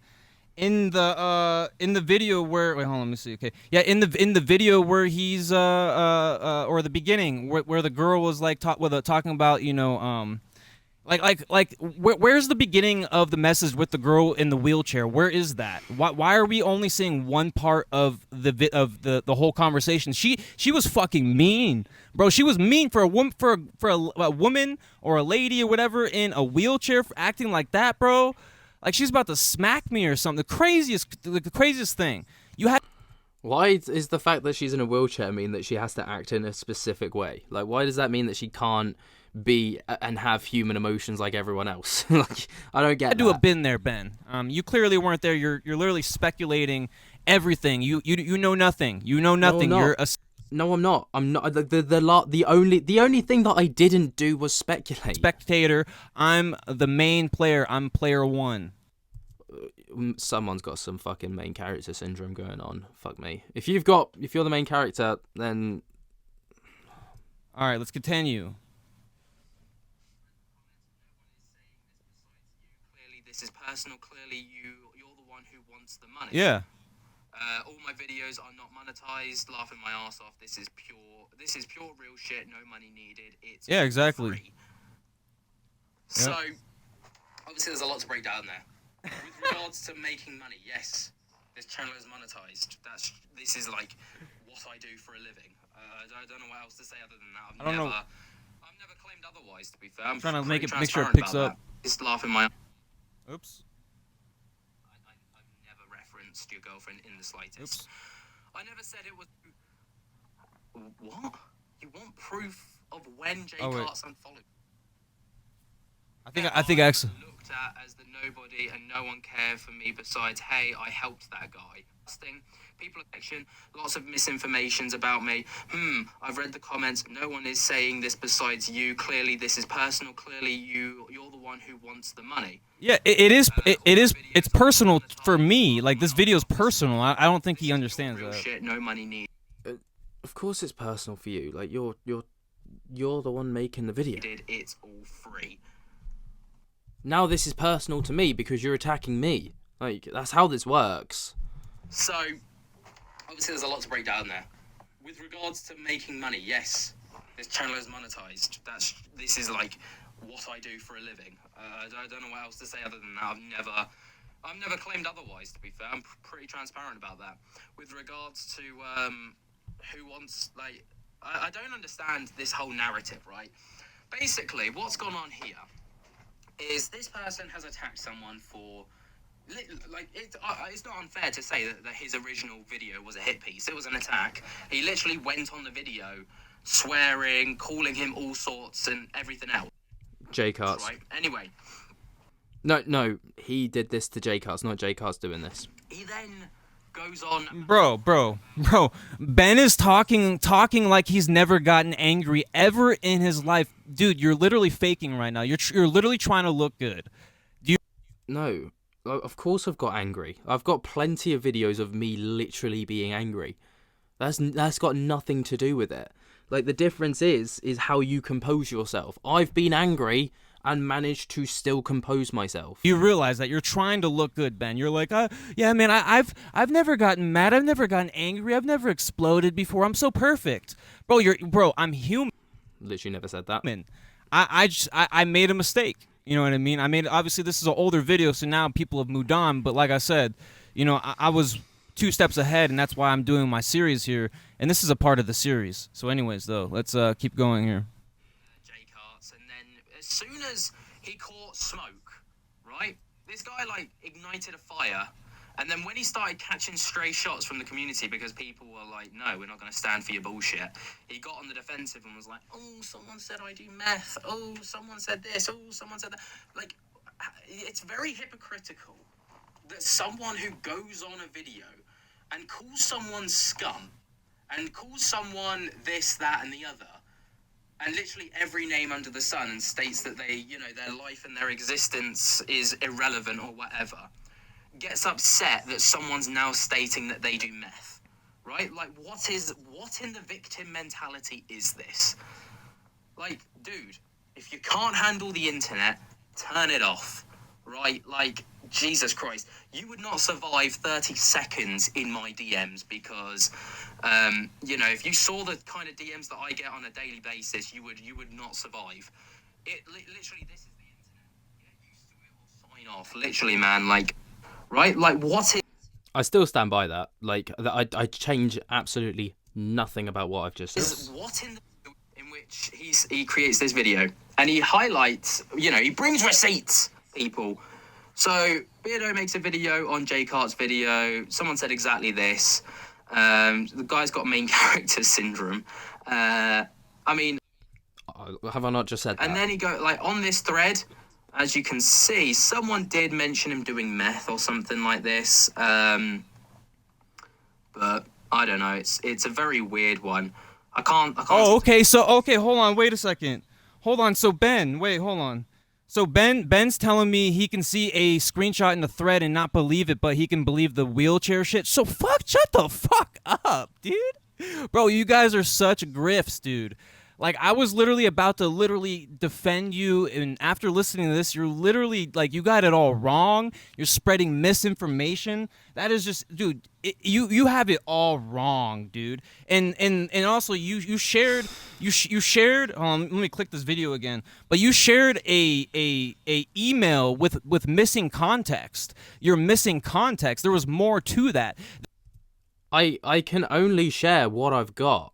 the video where hold on, let me see. Okay, yeah, in the video where he's or the beginning where the girl was like talking about where's the beginning of the message with the girl in the wheelchair? Where is that? Why are we only seeing one part of the whole conversation? She was fucking mean, bro. She was mean for a woman or a lady or whatever in a wheelchair for acting like that, bro. Like she's about to smack me or something. The craziest thing. Why is the fact that she's in a wheelchair mean that she has to act in a specific way? Like, why does that mean that she can't be and have human emotions like everyone else? Like, I don't get that. I do a bin there, Ben. You clearly weren't there. You're literally speculating everything. You know nothing. You know nothing. No, I'm not. I'm not. The only thing that I didn't do was speculate. Spectator. I'm the main player. I'm player one. Someone's got some fucking main character syndrome going on. Fuck me. If you're the main character, then all right, let's continue. Clearly, this is personal. Clearly, you're the one who wants the money. Yeah. All my videos are not monetized. Laughing my ass off. This is pure real shit. No money needed. It's exactly. Free. So, obviously, there's a lot to break down there. With regards to making money, yes, this channel is monetized. This is like what I do for a living. I don't know what else to say other than that. I've never claimed otherwise. To be fair, I'm trying to make sure it transparent picks about up. that. Just laughing my. Oops. I've never referenced your girlfriend in the slightest. Oops. I never said it was. What? You want proof of when Jay wait. Carts unfollowed? I think actually. Looked at as the nobody and no one cared for me besides, hey, I helped that guy. People action, lots of misinformations about me. I've read the comments. No one is saying this besides you. Clearly, this is personal. Clearly, you're the one who wants the money. Yeah, it is. It's personal for me. Like, this video is personal. I don't think he understands Real that. shit. No money needed. Of course, it's personal for you. Like, you're the one making the video. It's all free. Now this is personal to me because you're attacking me. Like, that's how this works. So, obviously there's a lot to break down there. With regards to making money, yes, this channel is monetized. This is like what I do for a living. I don't know what else to say other than that. I've never claimed otherwise, to be fair. I'm pretty transparent about that. With regards to who wants, like, I don't understand this whole narrative, right? Basically, what's gone on here is this person has attacked someone for, like, it's not unfair to say that his original video was a hit piece. It was an attack. He literally went on the video swearing, calling him all sorts and everything else. Jarts. Right? Anyway. No, he did this to Jarts, not Jarts doing this. He then goes on. Bro. Ben is talking like he's never gotten angry ever in his life. Dude, you're literally faking right now. You're literally trying to look good. No, of course I've got angry. I've got plenty of videos of me literally being angry. That's got nothing to do with it. Like, the difference is how you compose yourself. I've been angry and managed to still compose myself. You realize that you're trying to look good, Ben. You're like, yeah, man, I've never gotten mad. I've never gotten angry. I've never exploded before. I'm so perfect, bro. I'm human. Literally never said that. I made a mistake. You know what I mean? Obviously this is an older video, so now people have moved on. But like I said, you know, I was 2 steps ahead, and that's why I'm doing my series here. And this is a part of the series. So anyways, though, let's keep going here. Jarts, and then as soon as he caught smoke, right? This guy, like, ignited a fire. And then when he started catching stray shots from the community because people were like, no, we're not going to stand for your bullshit, he got on the defensive and was like, oh, someone said I do meth. Oh, someone said this. Oh, someone said that. Like, it's very hypocritical that someone who goes on a video and calls someone scum and calls someone this, that, and the other, and literally every name under the sun, and states that they, you know, their life and their existence is irrelevant or whatever, gets upset that someone's now stating that they do meth, right? Like, what in the victim mentality is this? Like, dude, if you can't handle the internet, turn it off, right? Like, Jesus Christ, you would not survive 30 seconds in my DMs because, you know, if you saw the kind of DMs that I get on a daily basis, you would not survive. Literally, this is the internet. Get used to it or sign off. Literally, man, like, right? Like, what is... I still stand by that. Like, I change absolutely nothing about what I've just said. What in which he creates this video and he highlights, you know, he brings receipts, people. So Beardo makes a video on Jarts' video. Someone said exactly this. The guy's got main character syndrome. I mean, have I not just said that? And then he go, like, on this thread, as you can see, someone did mention him doing meth or something like this. But I don't know. It's a very weird one. I can't. Oh, okay. So, hold on. Wait a second. Hold on. So, Ben, wait, hold on. So, Ben's telling me he can see a screenshot in the thread and not believe it, but he can believe the wheelchair shit. So, shut the fuck up, dude. Bro, you guys are such grifts, dude. Like, I was literally about to defend you, and after listening to this, you're literally, like, you got it all wrong. You're spreading misinformation. That is just, dude, you have it all wrong, dude. And also, you shared, let me click this video again, but you shared a email with missing context. You're missing context. There was more to that. I can only share what I've got.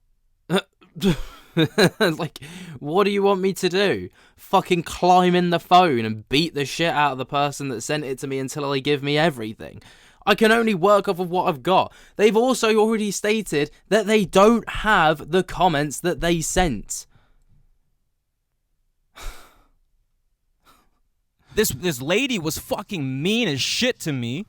Like, what do you want me to do? Fucking climb in the phone and beat the shit out of the person that sent it to me until they give me everything? I can only work off of what I've got. They've also already stated that they don't have the comments that they sent. this lady was fucking mean as shit to me,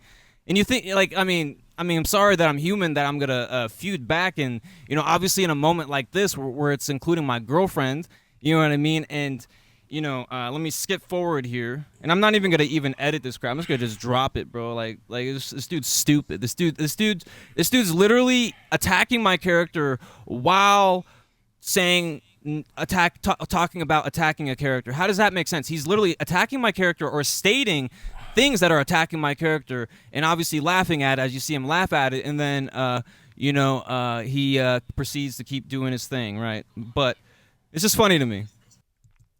and you think like I mean I'm sorry that I'm human, that I'm gonna feud back, and obviously in a moment like this where it's including my girlfriend, you know what I mean, and let me skip forward here, and I'm not even gonna even edit this crap. I'm just gonna just drop it, bro. Like this dude's stupid. This dude's literally attacking my character while saying talking about attacking a character. How does that make sense? He's literally attacking my character or stating things that are attacking my character, and obviously laughing at it as you see him laugh at it, and then he proceeds to keep doing his thing, right? But it's just funny to me.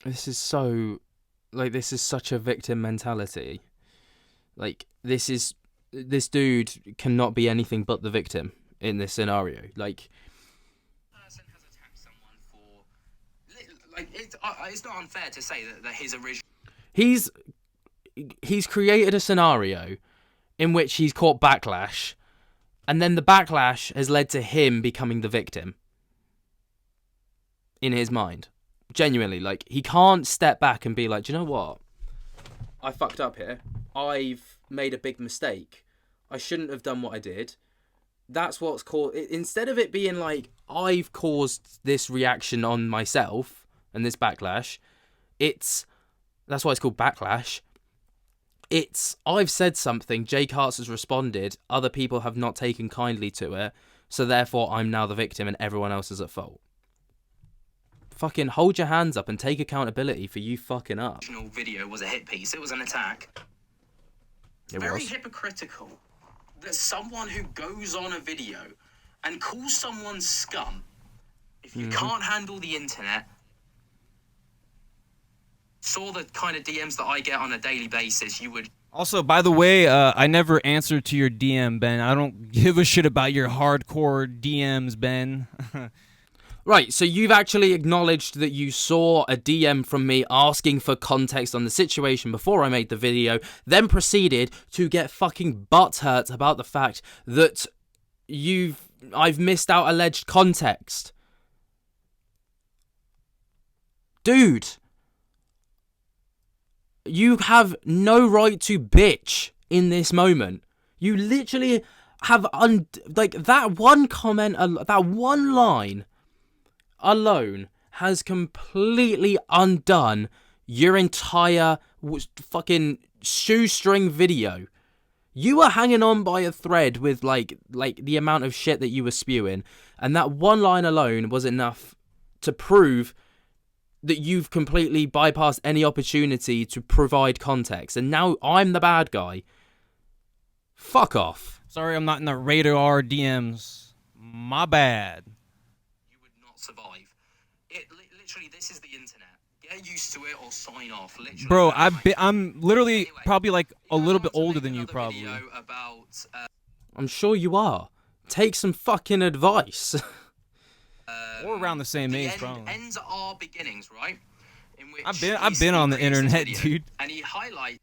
This is so, this is such a victim mentality. Like, this dude cannot be anything but the victim in this scenario. Like, person has attacked someone for, it's not unfair to say that his original. He's created a scenario in which he's caught backlash, and then the backlash has led to him becoming the victim in his mind. Genuinely, like, he can't step back and be like, do you know what? I fucked up here. I've made a big mistake. I shouldn't have done what I did. That's what's called... Instead of it being like, I've caused this reaction on myself and this backlash, that's why it's called backlash. I've said something, Jake Hartz has responded, other people have not taken kindly to it, so therefore I'm now the victim and everyone else is at fault. Fucking hold your hands up and take accountability for you fucking up. The original video was a hit piece. It was an attack. It Very was hypocritical that someone who goes on a video and calls someone scum, if you can't handle the internet, saw the kind of DMs that I get on a daily basis, you would... Also, by the way, I never answered to your DM, Ben. I don't give a shit about your hardcore DMs, Ben. Right, so you've actually acknowledged that you saw a DM from me asking for context on the situation before I made the video, then proceeded to get fucking butthurt about the fact that I've missed out alleged context. Dude, you have no right to bitch in this moment. You literally have that one comment, that one line alone has completely undone your entire fucking shoestring video. You were hanging on by a thread with like the amount of shit that you were spewing, and that one line alone was enough to prove that you've completely bypassed any opportunity to provide context, and now I'm the bad guy. Fuck off. Sorry, I'm not in the radar DMs. My bad. Survive. Literally, this is the internet. Get used to it or sign off. Literally. Bro, I'm literally probably like a little bit older than you, probably. About, I'm sure you are. Take some fucking advice. Or around the same age, probably. Ends are beginnings, right? In which I've been on the internet, dude. And he highlights.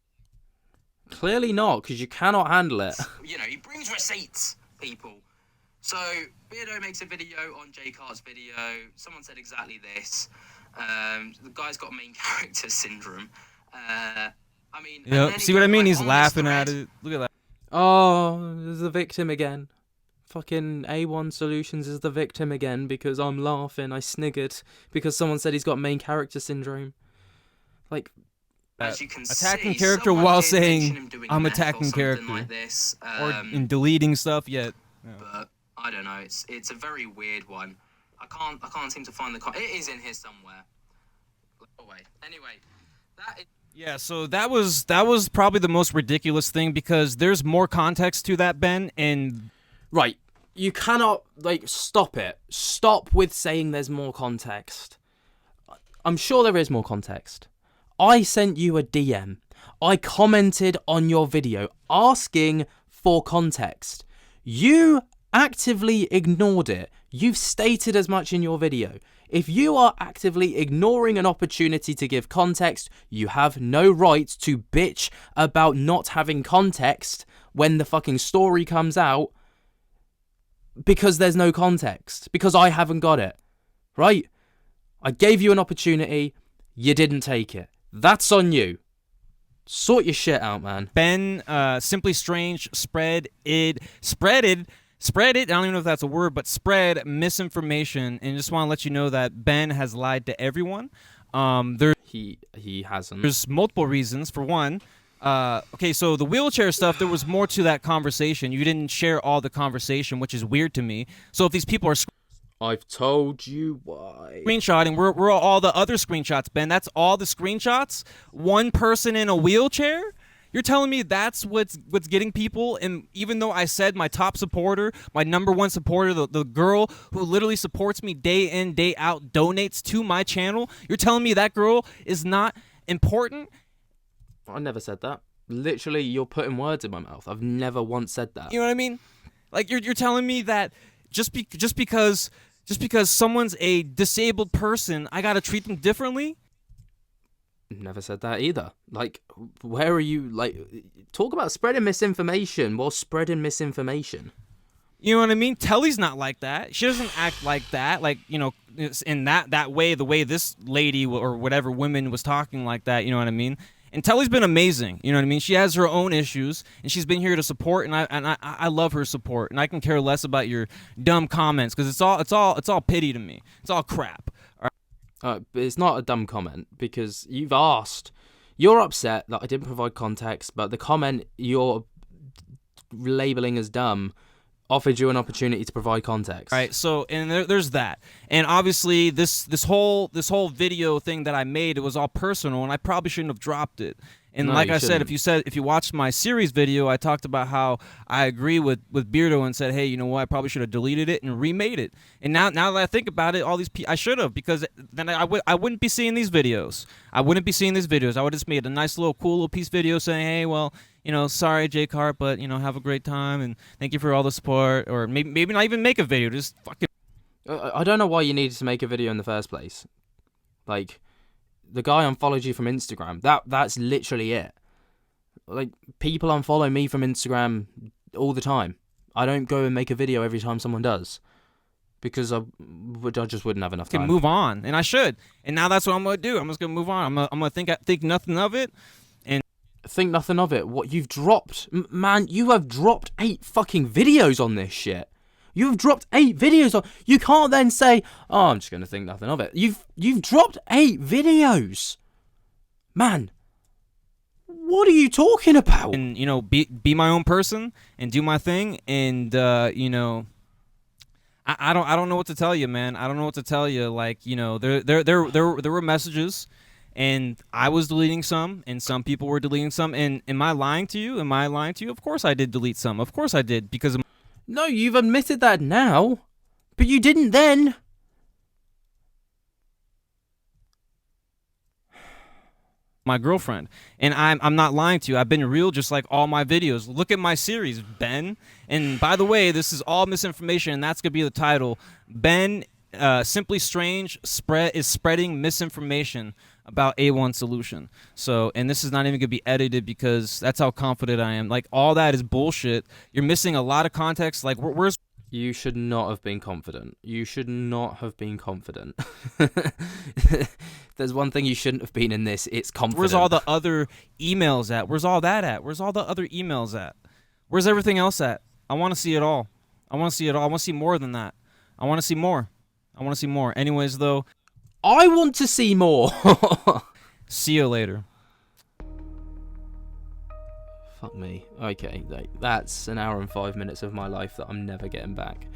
Clearly not, because you cannot handle it. He brings receipts, people. So, Beardo makes a video on Jake Hart's video. Someone said exactly this. The guy's got main character syndrome. Yeah, see what I mean? He's laughing at it. Look at that. Oh, there's the victim again. Fucking A1 Solutions is the victim again because I'm laughing. I sniggered because someone said he's got main character syndrome. Like, as you can attacking see, character while saying I'm attacking character. Like this. Or in deleting stuff yet. Yeah. But I don't know. It's a very weird one. I can't seem to find the. It is in here somewhere. Anyway, that is. Yeah. So that was probably the most ridiculous thing because there's more context to that, Ben. And right, you cannot stop it. Stop with saying there's more context. I'm sure there is more context. I sent you a DM. I commented on your video asking for context. You actively ignored it. You've stated as much in your video. If you are actively ignoring an opportunity to give context, you have no right to bitch about not having context when the fucking story comes out because there's no context. Because I haven't got it. Right? I gave you an opportunity. You didn't take it. That's on you. Sort your shit out, man. Ben, Simply Strange, spread it. I don't even know if that's a word, but spread misinformation. And just want to let you know that Ben has lied to everyone. He hasn't. There's multiple reasons. For one, okay, so the wheelchair stuff, there was more to that conversation. You didn't share all the conversation, which is weird to me. So if these people are I've told you why. screenshotting, we're all the other screenshots, Ben. That's all the screenshots? One person in a wheelchair? You're telling me that's what's getting people? And even though I said my top supporter, my number one supporter, the girl who literally supports me day in, day out, donates to my channel, you're telling me that girl is not important? I never said that. Literally, you're putting words in my mouth. I've never once said that. You know what I mean? Like, you're telling me that just because someone's a disabled person, I gotta treat them differently? Never said that either. Like, where are you? Like, talk about spreading misinformation while spreading misinformation. You know what I mean? Telly's not like that. She doesn't act like that. Like, you know, in that way, the way this lady or whatever woman was talking like that. You know what I mean? And Telly's been amazing. You know what I mean? She has her own issues, and she's been here to support. And I love her support. And I can care less about your dumb comments because it's all pity to me. It's all crap. But it's not a dumb comment because you've asked. You're upset that I didn't provide context, but the comment you're labeling as dumb offered you an opportunity to provide context. All right, so and there's that, and obviously this whole video thing that I made, it was all personal, and I probably shouldn't have dropped it. And No, like you I shouldn't. said, if you watched my series video, I talked about how I agree with Beardo and said, hey, you know what, I probably should have deleted it and remade it. And now that I think about it, all these I should have, because then I wouldn't be seeing these videos. I wouldn't be seeing these videos. I would have just made a nice little cool little piece video saying, hey, well, you know, sorry, Jake Hart, but, you know, have a great time and thank you for all the support. Or maybe not even make a video, just fucking. I don't know why you needed to make a video in the first place. Like, the guy unfollowed you from Instagram. That's literally it. Like, people unfollow me from Instagram all the time. I don't go and make a video every time someone does. Because I just wouldn't have enough time. Can move on, and I should. And now that's what I'm gonna do. I'm just gonna move on. I'm gonna think nothing of it. Think nothing of it. What you've dropped, man? You have dropped 8 fucking videos on this shit. You have dropped 8 videos on. You can't then say, "Oh, I'm just gonna think nothing of it." You've dropped 8 videos, man. What are you talking about? And you know, be my own person and do my thing. And you know, I don't know what to tell you, man. I don't know what to tell you. Like, you know, there were messages. And I was deleting some, and some people were deleting some. And am I lying to you? Am I lying to you? Of course I did delete some. Of course I did, because of No, you've admitted that now, but you didn't then. my girlfriend. And I'm not lying to you. I've been real, just like all my videos. Look at my series, Ben. And by the way, this is all misinformation, and that's gonna be the title. Ben, Simply Strange is spreading misinformation about A1 solution. So, and this is not even gonna be edited because that's how confident I am. Like, all that is bullshit. You're missing a lot of context. Like, where's You should not have been confident. You should not have been confident. There's one thing you shouldn't have been in this. It's confident. where's all the other emails at? Where's all that at? Where's all the other emails at? Where's everything else at? I want to see it all. I want to see it all. I want to see more than that. I want to see more. I want to see more. Anyways, though, I want to see more. see you later. Fuck me. Okay, that's an hour and 5 minutes of my life that I'm never getting back.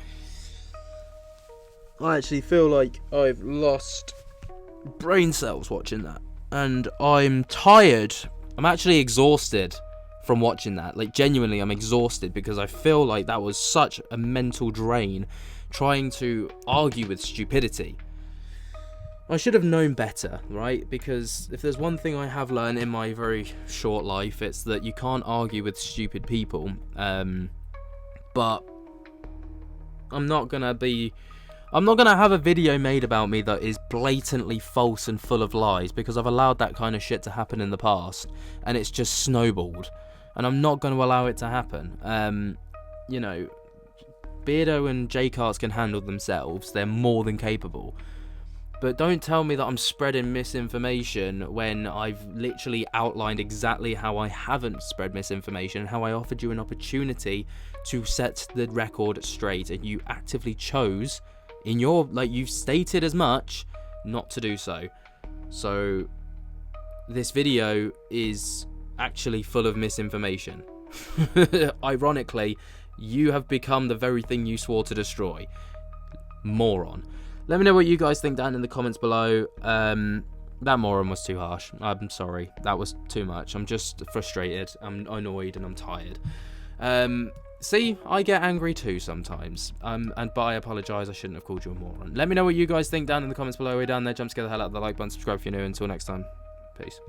I actually feel like I've lost brain cells watching that. And I'm tired. I'm actually exhausted from watching that. Like, genuinely, I'm exhausted because I feel like that was such a mental drain trying to argue with stupidity. I should have known better, right? Because if there's one thing I have learned in my very short life, it's that you can't argue with stupid people. But I'm not gonna have a video made about me that is blatantly false and full of lies, because I've allowed that kind of shit to happen in the past, and it's just snowballed. And I'm not gonna allow it to happen. You know, Beardo and J-Carts can handle themselves. They're more than capable. But don't tell me that I'm spreading misinformation when I've literally outlined exactly how I haven't spread misinformation and how I offered you an opportunity to set the record straight, and you actively chose, in your, like, you've stated as much, not to do so. So this video is actually full of misinformation. Ironically, you have become the very thing you swore to destroy. Moron. Let me know what you guys think down in the comments below. That moron was too harsh. I'm sorry. That was too much. I'm just frustrated. I'm annoyed and I'm tired. See, I get angry too sometimes. But I apologise. I shouldn't have called you a moron. Let me know what you guys think down in the comments below. Way down there. Jump scare the hell out of the like button. Subscribe if you're new. Until next time. Peace.